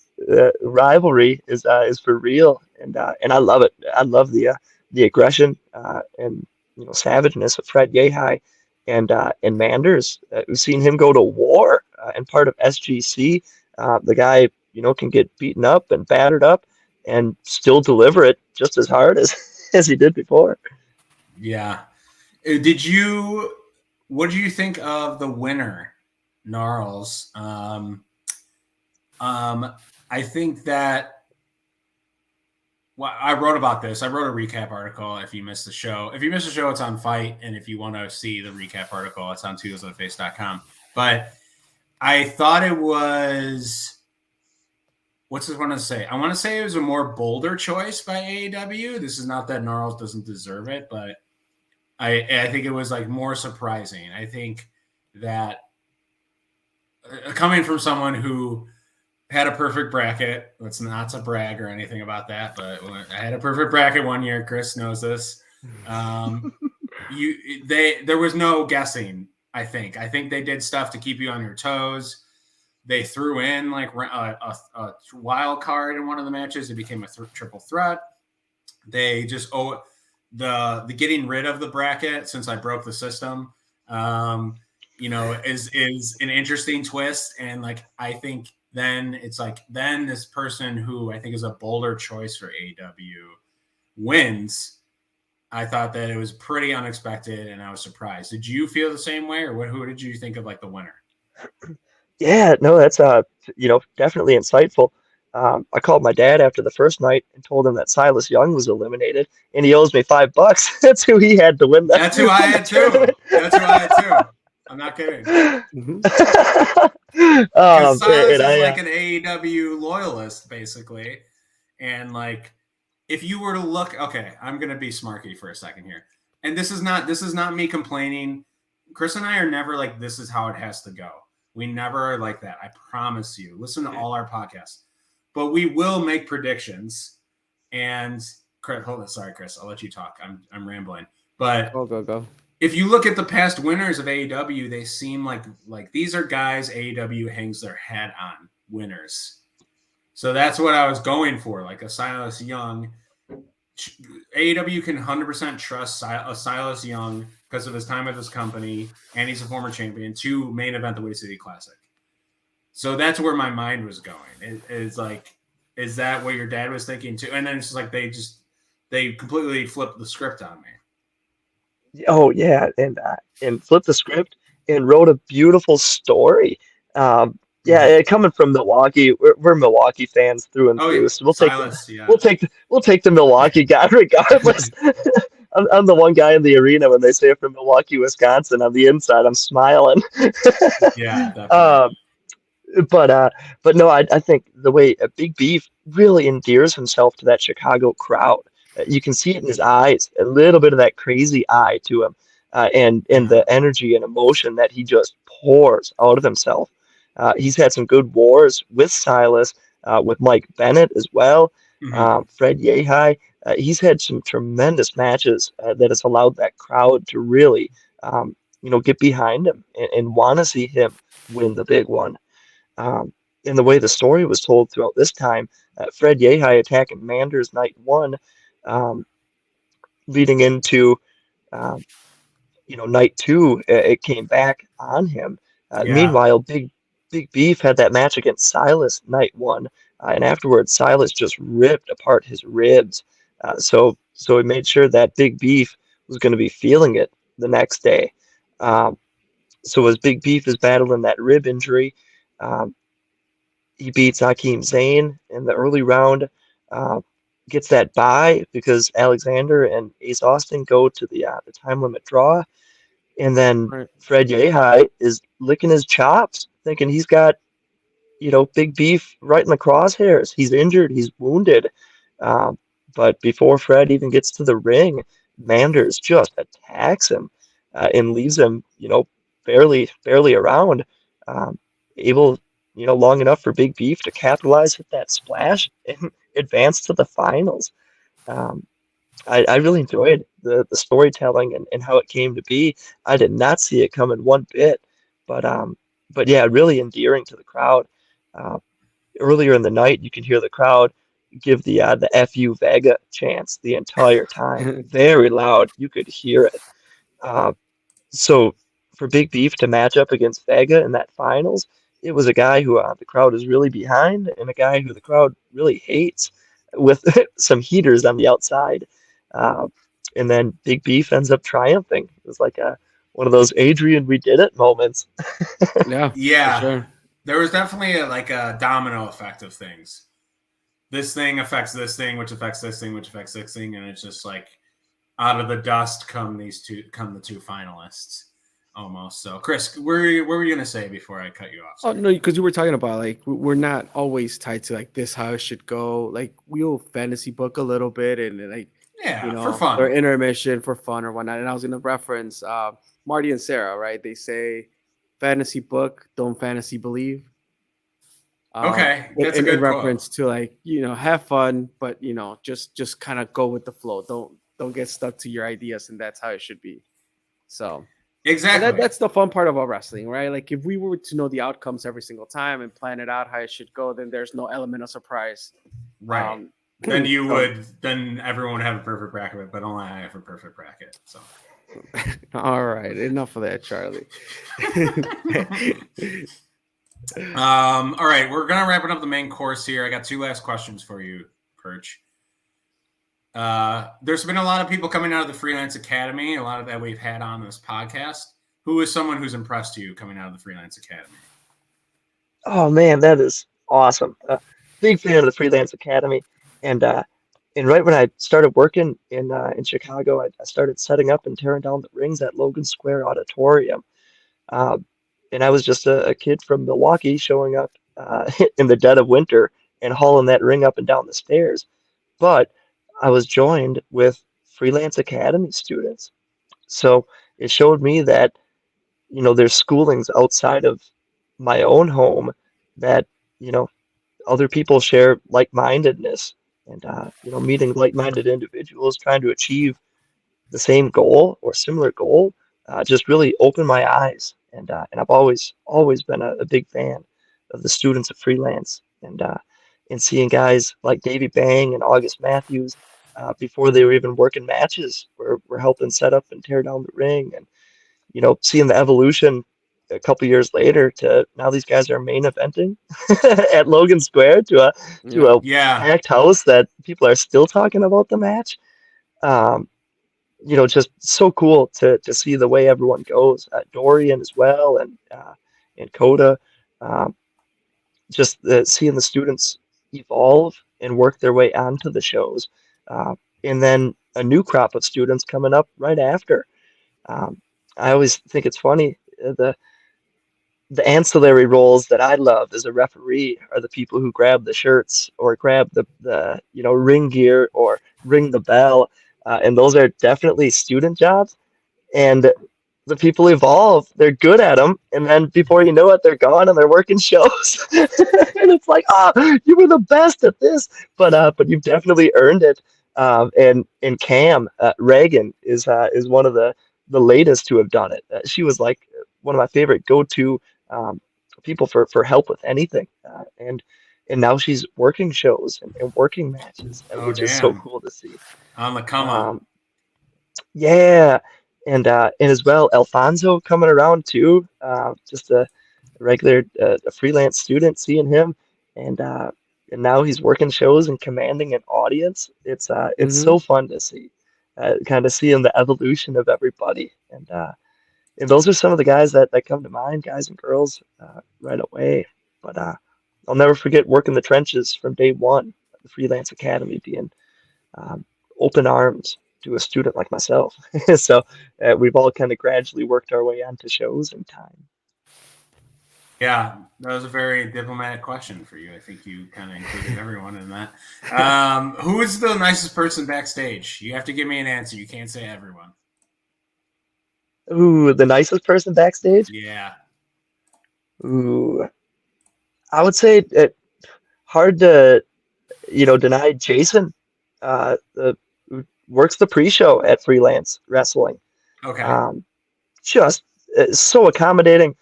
rivalry is for real, and I love it. I love the aggression and savageness of Fred Yehi and Manders. We've seen him go to war and part of SGC. The guy can get beaten up and battered up and still deliver it just as hard as as he did before. Yeah. What did you think of the winner, Gnarls? I think that I wrote about this. I wrote a recap article. If you missed the show, it's on Fight, and if you want to see the recap article, it's on twosontheface.com. But I thought it was. What's this want to say? I want to say it was a more bolder choice by AEW. This is not that Gnarls doesn't deserve it, but I think it was like more surprising. I think that coming from someone who had a perfect bracket, it's not to brag or anything about that, but I had a perfect bracket one year. Chris knows this. There was no guessing. I think they did stuff to keep you on your toes. They threw in like a wild card in one of the matches. It became a triple threat. They just the getting rid of the bracket since I broke the system, is an interesting twist. And like I think then it's like then this person who I think is a bolder choice for AEW wins. I thought that it was pretty unexpected, and I was surprised. Did you feel the same way, or who did you think of like the winner? Yeah, no, that's definitely insightful. I called my dad after the first night and told him that Silas Young was eliminated, and he owes me $5. That's who he had to win that. That's who I had too. That's who I had too. I'm not kidding. Silas is like an AEW loyalist, basically, and like if you were to look, okay, I'm gonna be smarky for a second here, and this is not me complaining. Chris and I are never like this is how it has to go. We never are like that. I promise you. Listen to all our podcasts. But we will make predictions. And hold on, sorry, Chris. I'll let you talk. I'm rambling. But go. If you look at the past winners of AEW, they seem like these are guys AEW hangs their hat on, winners. So that's what I was going for, like a Silas Young. AEW can 100% trust Silas Young because of his time at this company, and he's a former champion, to main event the Windy City Classic. So that's where my mind was going. It's like, is that what your dad was thinking too? And then it's just like they completely flipped the script on me. Oh yeah, and flipped the script and wrote a beautiful story. Coming from Milwaukee, we're Milwaukee fans through and through. So we'll take the Milwaukee guy regardless. I'm the one guy in the arena when they say it from Milwaukee, Wisconsin. On the inside, I'm smiling. Yeah. Definitely. But no, I think the way Big Beef really endears himself to that Chicago crowd. You can see it in his eyes, a little bit of that crazy eye to him, and the energy and emotion that he just pours out of himself. He's had some good wars with Silas, with Mike Bennett as well, Fred Yehi. He's had some tremendous matches that has allowed that crowd to really, get behind him and want to see him win the big one. In the way the story was told throughout this time, Fred Yehi attacking Manders night one, leading into night two, it came back on him. Meanwhile, Big Beef had that match against Silas night one, and afterwards Silas just ripped apart his ribs. So he made sure that Big Beef was going to be feeling it the next day. So as Big Beef is battling that rib injury, he beats Akeem Zane in the early round, gets that bye because Alexander and Ace Austin go to the time limit draw, and then Fred Yehi is licking his chops, thinking he's got Big Beef right in the crosshairs. He's injured, he's wounded, but before Fred even gets to the ring, Manders just attacks him and leaves him barely around, able long enough for Big Beef to capitalize, hit that splash, advanced to the finals. Um, I really enjoyed the storytelling and how it came to be. I did not see it coming one bit, but yeah, really endearing to the crowd. Uh, Earlier in the night, you can hear the crowd give the "FU Vega" chants the entire time, very loud. You could hear it. Uh, so for Big Beef to match up against Vega in that finals, it was a guy who the crowd is really behind and a guy who the crowd really hates with some heaters on the outside. Uh, and then Big Beef ends up triumphing. It was like one of those Adrian, we did it moments. Yeah, for Yeah, sure. there was definitely like a domino effect of things. This thing affects this thing, which affects this thing, which affects this thing, and it's just like out of the dust come the two finalists almost. So, Chris, what were you gonna say before I cut you off? Oh Sorry. no, because you were talking about like we're not always tied to like this how it should go. Like we'll fantasy book a little bit and like Yeah, for or fun. intermission for fun or whatnot. And I was gonna reference Marty and Sarah, right? They say fantasy book, don't fantasy believe. Okay, that's a In good quote. reference to like have fun, but just kind of go with the flow. Don't get stuck to your ideas, and that's how it should be. So. And Exactly. that's the fun part about wrestling, right? Like if we were to know the outcomes every single time and plan it out how it should go, then there's no element of surprise. Right. Um, Then you so- would. Then everyone would have a perfect bracket, but only I have a perfect bracket. So. all right, enough of that, Charlie. All right, we're gonna wrap it up the main course here. I got two last questions for you, Perch. There's been a lot of people coming out of the Freelance Academy, a lot of that we've had on this podcast. Who is someone who's impressed you coming out of the Freelance Academy? Oh man, that is awesome. Big fan of the Freelance Academy, and right when I started working in Chicago, I started setting up and tearing down the rings at Logan Square Auditorium. Uh, and I was just a kid from Milwaukee showing up in the dead of winter and hauling that ring up and down the stairs. But I was joined with Freelance Academy students, so it showed me that there's schoolings outside of my own home that you know other people share like-mindedness and meeting like-minded individuals trying to achieve the same goal or similar goal just really opened my eyes and I've always been a big fan of the students of freelance and seeing guys like Davey Bang and August Matthews before they were even working matches were helping set up and tear down the ring and seeing the evolution a couple years later to now these guys are main eventing at Logan Square to yeah, a Yeah. packed house that people are still talking about the match. Um, just so cool to see the way everyone goes. Dorian as well and Coda. Um, just seeing the students evolve and work their way onto the shows. Uh, and then a new crop of students coming up right after. Um, I always think it's funny. The ancillary roles that I love as a referee are the people who grab the shirts or grab the ring gear or ring the bell, and those are definitely student jobs. And the people evolve, they're good at them, and then before you know it, they're gone and they're working shows. And it's like, you were the best at this, but you've definitely earned it. And Cam Reagan is one of the latest to have done it. She was like one of my favorite go-to um, people for help with anything, and now she's working shows and working matches, Oh, which is so damn. cool to see. On the come up. Um, yeah, and as well, Alfonso coming around too. Just a regular a freelance student, seeing him, and uh, and now he's working shows and commanding an audience. It's hmm so fun to see, kind of seeing the evolution of everybody, and those are some of the guys that come to mind, guys and girls, right away. But I'll never forget working the trenches from day one, at the Freelance Academy being um, open arms to a student like myself. So we've all kind of gradually worked our way onto shows in time. Yeah, that was a very diplomatic question for you. I think you kind of included everyone in that. Who is the nicest person backstage? You have to give me an answer. You can't say everyone. Ooh, the nicest person backstage? Yeah. Ooh, I would say it hard to denied Jason, who works the pre-show at Freelance Wrestling. Okay. Um, just so accommodating.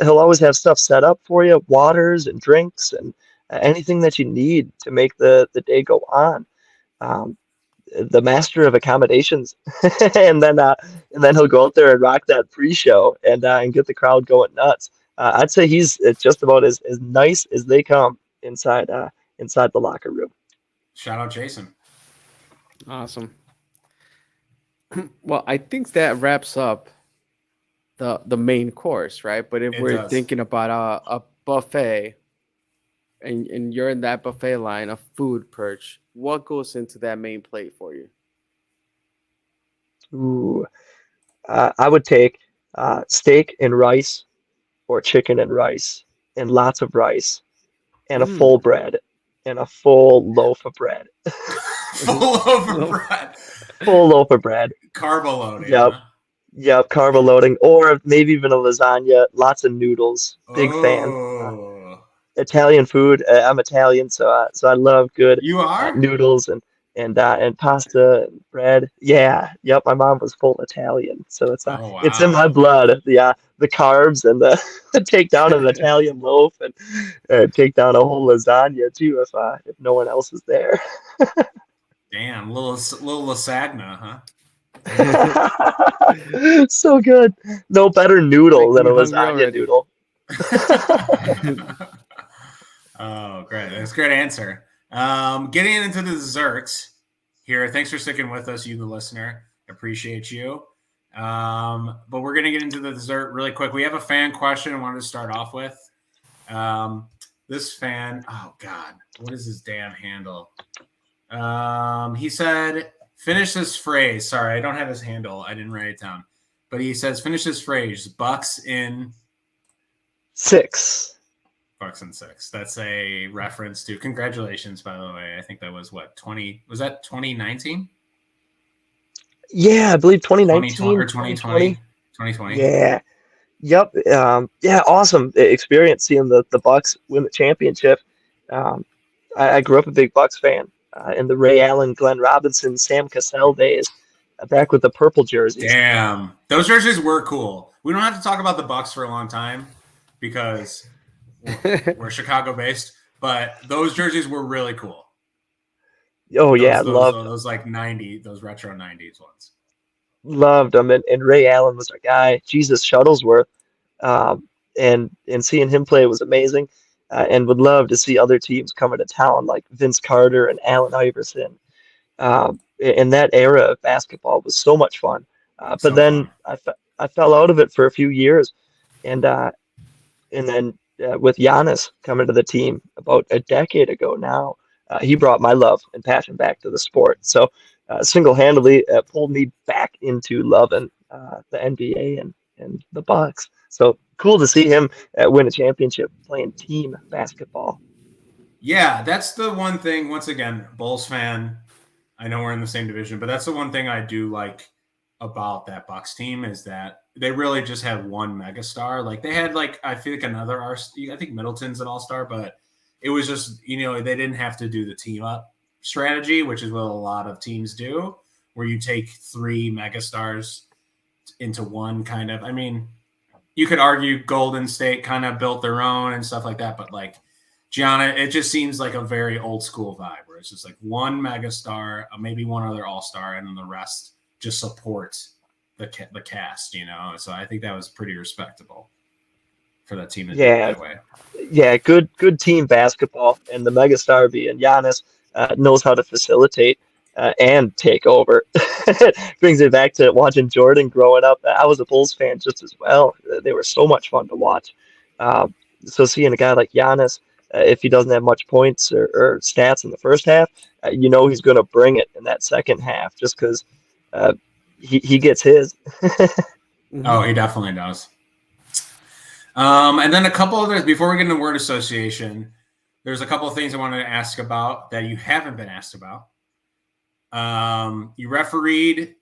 He'll always have stuff set up for you, waters and drinks and anything that you need to make the day go on. Um, the master of accommodations, and then he'll go out there and rock that pre-show and get the crowd going nuts. I'd say he's just about as nice as they come inside the locker room. Shout out Jason. Awesome. Well, I think that wraps up the main course, right? But if It we're does. thinking about a buffet, and you're in that buffet line of food, Perch, what goes into that main plate for you? Ooh, I would take steak and rice or chicken and rice and lots of rice and a full Mm. bread and a full loaf of bread. Full of bread. Full loaf of bread. Carbo loading, Yep. huh? Yep. Carbo loading, or maybe even a lasagna. Lots of noodles. Big fan. Oh. Italian food. I'm Italian, so I love good You are? noodles and pasta and bread. Yeah. Yep. My mom was full Italian, so Oh, it's in my wow. blood. The carbs and the take down an Italian loaf and take down a whole lasagna too if no one else is there. Damn, little lasagna, huh? So good. No better noodle Making than a me hungry lasagna already. noodle. Oh, great. That's a great answer. Getting into the desserts here. Thanks for sticking with us, you, the listener. Appreciate you. But we're going to get into the dessert really quick. We have a fan question I wanted to start off with. This fan, oh, God, what is his damn handle? He said, finish this phrase. Sorry, I don't have his handle. I didn't write it down. But he says, finish this phrase. Bucks in 6. Bucks in 6. That's a reference to, congratulations, by the way. I think that was what, 20, was that 2019? Yeah, I believe 2020 2019, or 2020? 2020. 2020. Yeah. Yep. Yeah, awesome experience seeing the Bucks win the championship. Um, I grew up a big Bucks fan in the Ray Allen, Glenn Robinson, Sam Cassell days, back with the purple jerseys. Damn. Those jerseys were cool. We don't have to talk about the Bucks for a long time because we're Chicago based, but those jerseys were really cool. Oh yeah, Those like 90, those retro 90s ones. loved them, and Ray Allen was our guy. Jesus Shuttlesworth, and seeing him play was amazing. And would love to see other teams coming to town like Vince Carter and Allen Iverson. In that era of basketball was so much fun. But So then fun. I fell out of it for a few years, and then with Giannis coming to the team about a decade ago now, he brought my love and passion back to the sport. So single-handedly pulled me back into loving the NBA and the Bucks. So cool to see him win a championship playing team basketball. Yeah, that's the one thing. Once again, Bulls fan. I know we're in the same division, but that's the one thing I do like about that Bucks team is that they really just had one megastar. Like they had I feel like another I think Middleton's an all-star, but it was just they didn't have to do the team up strategy, which is what a lot of teams do, where you take 3 megastars into one kind of. I mean, you could argue Golden State kind of built their own and stuff like that, but Gianna, it just seems like a very old school vibe where it's just like one megastar, maybe one other all-star, and then the rest just supports the cast, So I think that was pretty respectable for that team to do it Yeah, that way. yeah, good team basketball, and the megastar being Giannis knows how to facilitate and take over. Brings me back to watching Jordan growing up. I was a Bulls fan just as well. They were so much fun to watch. So seeing a guy like Giannis, if he doesn't have much points or stats in the first half, he's going to bring it in that second half just because uh, he gets his. Oh, he definitely does. And then a couple others before we get into word association. There's a couple of things I wanted to ask about that you haven't been asked about. You refereed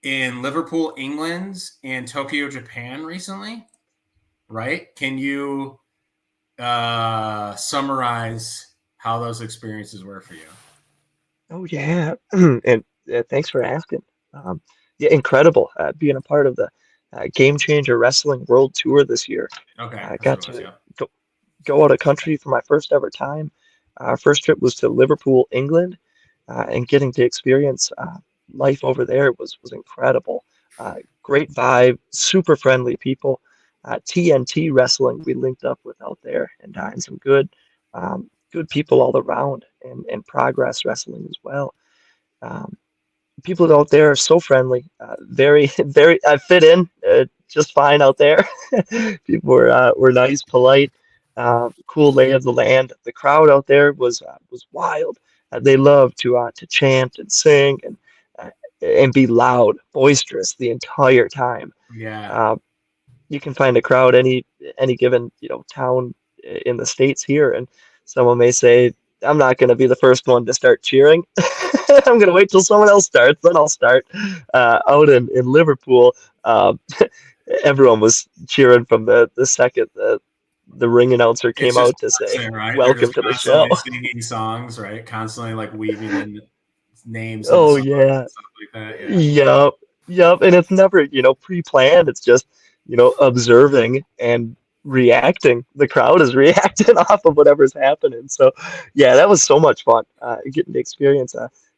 in Liverpool, England, and Tokyo, Japan recently, right? Can you summarize how those experiences were for you. Oh yeah, and thanks for asking. Um, yeah, incredible being a part of the Game Changer Wrestling World Tour this year. Okay, I that's what got it was. to Yeah. go out of country for my first ever time. Our first trip was to Liverpool, England, and getting to experience life over there was incredible. Great vibe, super friendly people. TNT Wrestling we linked up with out there, and some good people all around, and Progress Wrestling as well. Um, People out there are so friendly, very, very. I fit in just fine out there. People were nice, polite, cool lay of the land. The crowd out there was wild. They loved to chant and sing uh, and be loud, boisterous the entire time. Yeah. Uh, you can find a crowd any given town in the States here, and someone may say, I'm not going to be the first one to start cheering. I'm going to wait till someone else starts, then I'll start. Out in Liverpool, um, everyone was cheering from the second the ring announcer It's came just out to say, constant, right? They're "Welcome just to the show." constantly singing songs, right? Constantly like weaving in names of the Oh songs yeah, and stuff like that. Yeah. yep, yep. And it's never, pre-planned. It's just, observing and reacting. The crowd is reacting off of whatever's happening. So, yeah, that was so much fun. Getting to experience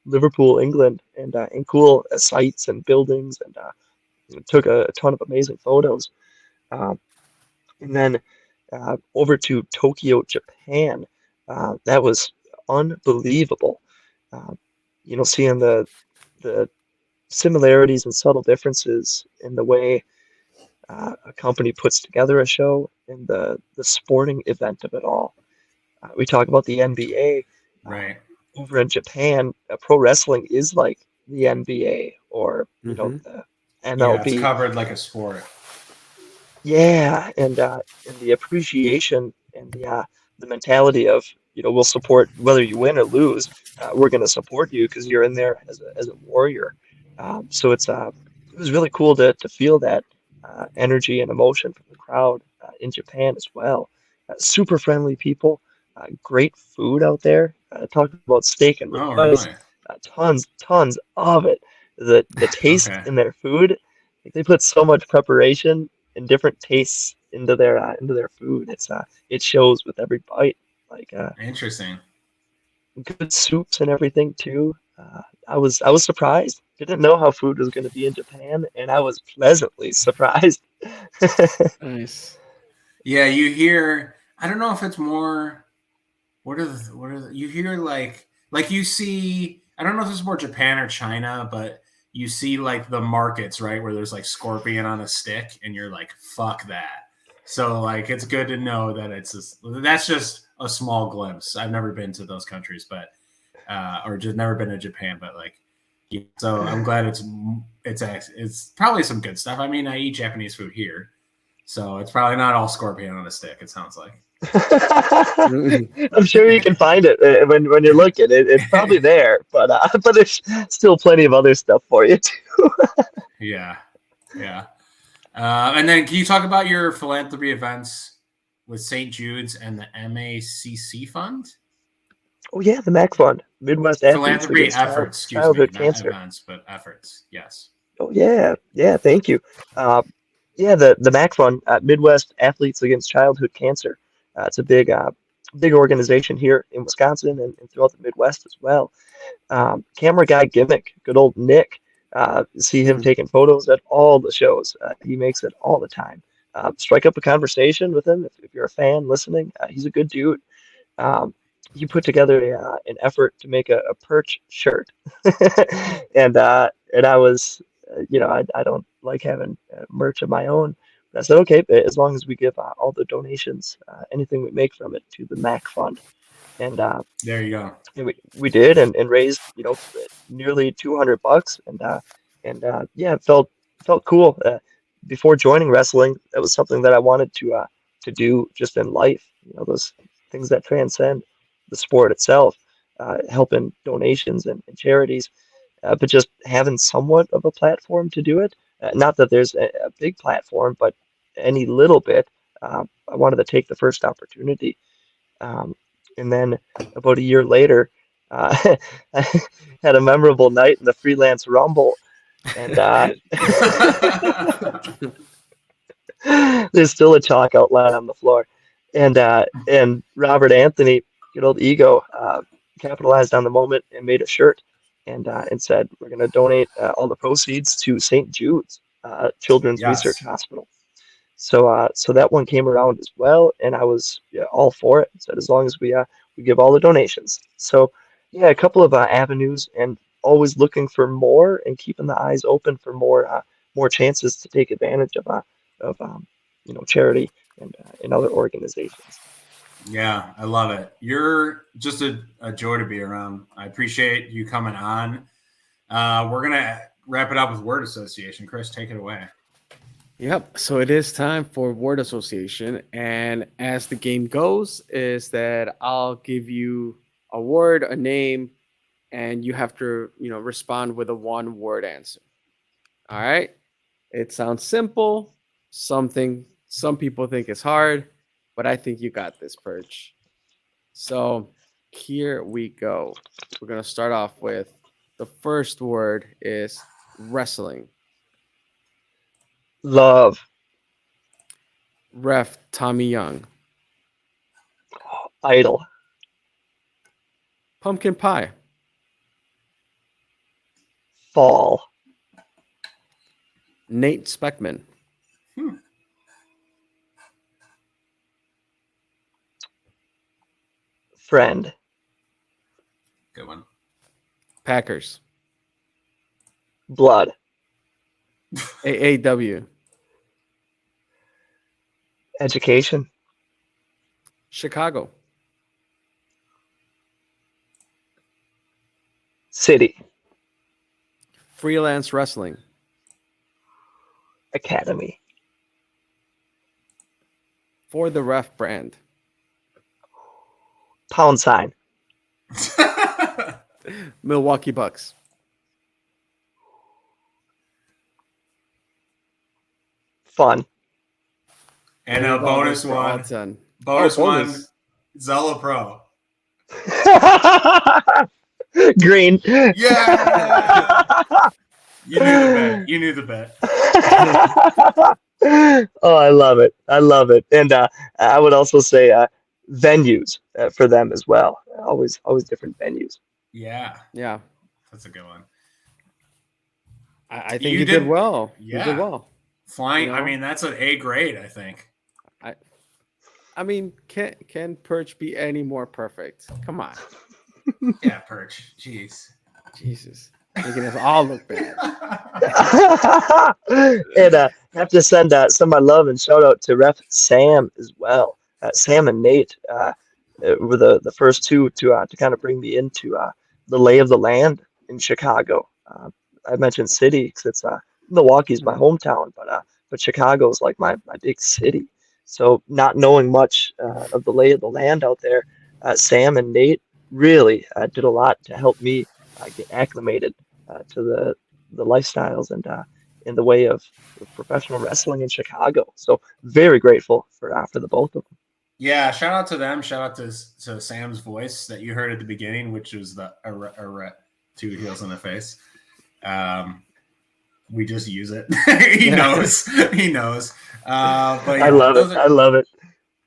Liverpool, England, and cool sights and buildings, and took a ton of amazing photos. Um, and then over to Tokyo, Japan. That was unbelievable. Uh, seeing the similarities and subtle differences in the way a company puts together a show and the sporting event of it all. We talk about the NBA. Uh, Right. Over in Japan, pro wrestling is like the NBA or Hmm. the Yeah, it's MLB. covered like a sport. Yeah, and the appreciation and the mentality of we'll support whether you win or lose. We're going to support you because you're in there as a warrior. So it was really cool to feel that energy and emotion from the crowd in Japan as well. Super friendly people, great food out there. Talk about steak and Oh, rice, really? tons of it. The taste Okay. in their food, like they put so much preparation and different tastes into their food. It shows with every bite. Like Interesting. good soups and everything too. I was surprised. Didn't know how food was going to be in Japan, and I was pleasantly surprised. Nice. Yeah, you hear. I don't know if it's more. You hear like you see. I don't know if it's more Japan or China, but you see like the markets, right, where there's like scorpion on a stick, and you're like, fuck that. So like, it's good to know that that's just a small glimpse. I've never been to those countries, but or just never been to Japan, but like, yeah, so I'm glad it's probably some good stuff. I mean, I eat Japanese food here, so it's probably not all scorpion on a stick. It sounds like. I'm sure you can find it when you're looking. It's probably there, but there's still plenty of other stuff for you too. Yeah, yeah. And then can you talk about your philanthropy events with St. Jude's and the MACC Fund? Oh yeah, the MAC Fund, Midwest Athletes Philanthropy Against efforts, excuse me, Childhood not Cancer. events, but efforts. Yes. Oh yeah, yeah. Thank you. Uh, yeah, the MAC Fund, Midwest Athletes Against Childhood Cancer. It's a big organization here in Wisconsin and throughout the Midwest as well. Camera guy gimmick, good old Nick. See him taking photos at all the shows. He makes it all the time. Strike up a conversation with him if you're a fan listening. He's a good dude. Um, he put together an effort to make a Perch shirt, and I was, I don't like having merch of my own. But I said, okay, as long as we give all the donations, anything we make from it to the MAC Fund, and There you go. we did and raised nearly $200 and yeah, it felt cool. Before joining wrestling, that was something that I wanted to do just in life. Those things that transcend the sport itself, helping donations and charities, but just having somewhat of a platform to do it. Not that there's a big platform, but any little bit. I wanted to take the first opportunity. Um, And then about a year later, I had a memorable night in the freelance rumble, and there's still a chalk outline on the floor. And Robert Anthony, good old ego, capitalized on the moment and made a shirt and said, we're going to donate all the proceeds to St. Jude's Children's Research Yes. Hospital. So that one came around as well, and I was, yeah, all for it. Said as long as we give all the donations. So yeah, a couple of avenues, and always looking for more and keeping the eyes open for more chances to take advantage of charity and other organizations. Yeah, I love it. You're just a joy to be around. I appreciate you coming on. We're gonna wrap it up with word association. Chris, take it away. Yep. So it is time for word association, and as the game goes, is that I'll give you a word, a name, and you have to, respond with a one-word answer. All right. It sounds simple. Some people think it's hard, but I think you got this, Perch. So here we go. We're gonna start off with the first word is wrestling. Love, Ref Tommy Young. idol, Pumpkin pie. fall, Nate Speckman. Hmm, friend, good one. Packers. blood, AAW. education, Chicago. city, Freelance wrestling. academy, For the Ref brand. pound sign, Milwaukee Bucks. fun. And There a you go. bonus Those are all one. 10. Bonus one. Bonus. Zella Pro. Green. Yeah. You knew the bet. You knew the bet. Oh, I love it. I love it. And I would also say venues for them as well. Always different venues. Yeah, Yeah. that's a good one. I think you did well. You did Yeah. well. Flying. I mean, that's an A grade, I think. I I mean, can Perch be any more perfect? Come on. Yeah, Perch. Jeez. Jesus. Making us all look bad. And have to send my love and shout out to Ref Sam as well. Sam and Nate were the first two to kind of bring me into the lay of the land in Chicago. I mentioned city because it's Milwaukee's my Mhm. hometown, but Chicago's like my big city. So not knowing much of the lay of the land out there, Sam and Nate really did a lot to help me get acclimated to the lifestyles and in the way of professional wrestling in Chicago. So very grateful for the both of them. Yeah, shout out to them. Shout out to Sam's voice that you heard at the beginning, which was the two heels in the face. We just use it. He knows. He knows. But yeah, I love it. I love it.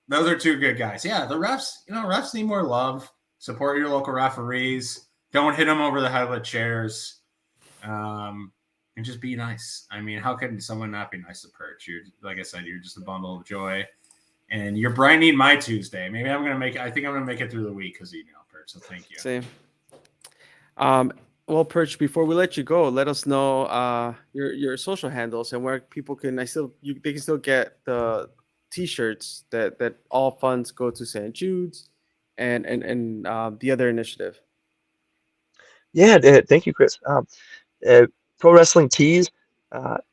Those are two good guys. Yeah, the refs. Refs need more love. Support your local referees. Don't hit them over the head with chairs. And just be nice. I mean, how can someone not be nice to Perch? You're, like I said, you're just a bundle of joy. And you're brightening my Tuesday. Maybe I think I'm gonna make it through the week because of you, Perch. So thank you. Same. Well, Perch, before we let you go, let us know your social handles and where people can they can still get the T-shirts that all funds go to St. Jude's and the other initiative. Yeah, thank you, Chris. Uh, Pro Wrestling Tees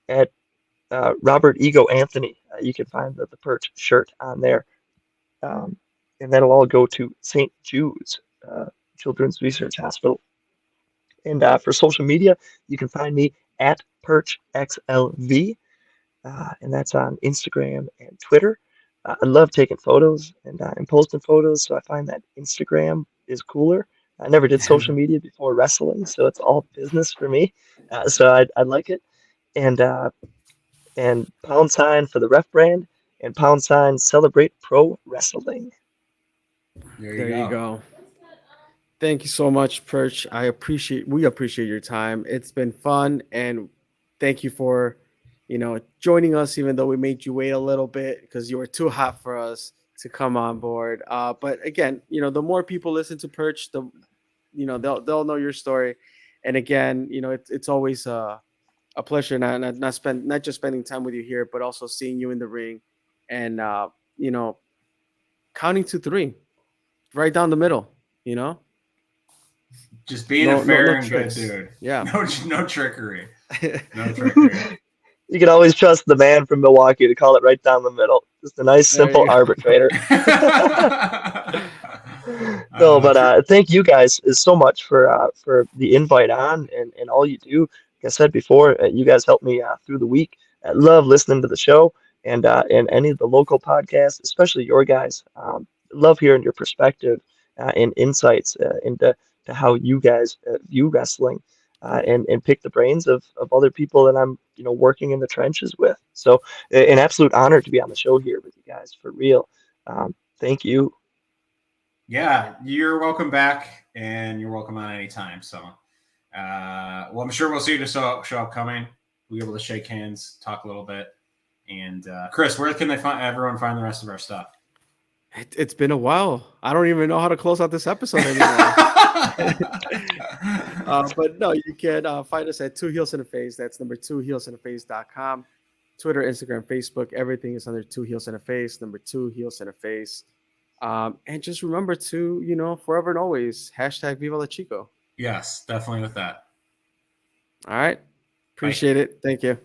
at Robert Ego Anthony. You can find the Perch shirt on there. Um, and that'll all go to St. Jude's Children's Research Hospital. And for social media, you can find me at PerchXLV, and that's on Instagram and Twitter. I love taking photos and posting photos, so I find that Instagram is cooler. I never did social media before wrestling, so it's all business for me. So I like it. And pound sign for the ref brand and pound sign celebrate pro wrestling. There you There you go. go. Thank you so much, Perch. We appreciate your time. It's been fun, and thank you for, joining us, even though we made you wait a little bit because you were too hot for us to come on board. But again, the more people listen to Perch, they'll know your story. And again, it's always a pleasure not just spending time with you here, but also seeing you in the ring, and you know, counting to three, right down the middle. You know. Just being a No fair and good tricks. dude. Yeah. No trickery. No trickery. You can always trust the man from Milwaukee to call it right down the middle. Just a nice, There simple you arbitrator. No, but True. thank you guys so much for the invite on and all you do. Like I said before, you guys help me through the week. I love listening to the show and any of the local podcasts, especially your guys. Love hearing your perspective and insights into to how you guys view wrestling and pick the brains of other people that I'm working in the trenches with. So an absolute honor to be on the show here with you guys for real. Thank you. Yeah, you're welcome back, and you're welcome on any time. So, well, I'm sure we'll see you to show upcoming. We'll be able to shake hands, talk a little bit. And Chris, where can everyone find the rest of our stuff? It's been a while. I don't even know how to close out this episode anymore. But no, you can find us at Two Heels in a Face. That's number 2heelsintheface.com. Twitter, Instagram, Facebook, everything is under Two Heels in a Face, number 2 Heels in a Face. And just remember to, forever and always, #Viva la Chico. Yes, definitely with that. All right. Appreciate it. Thank you.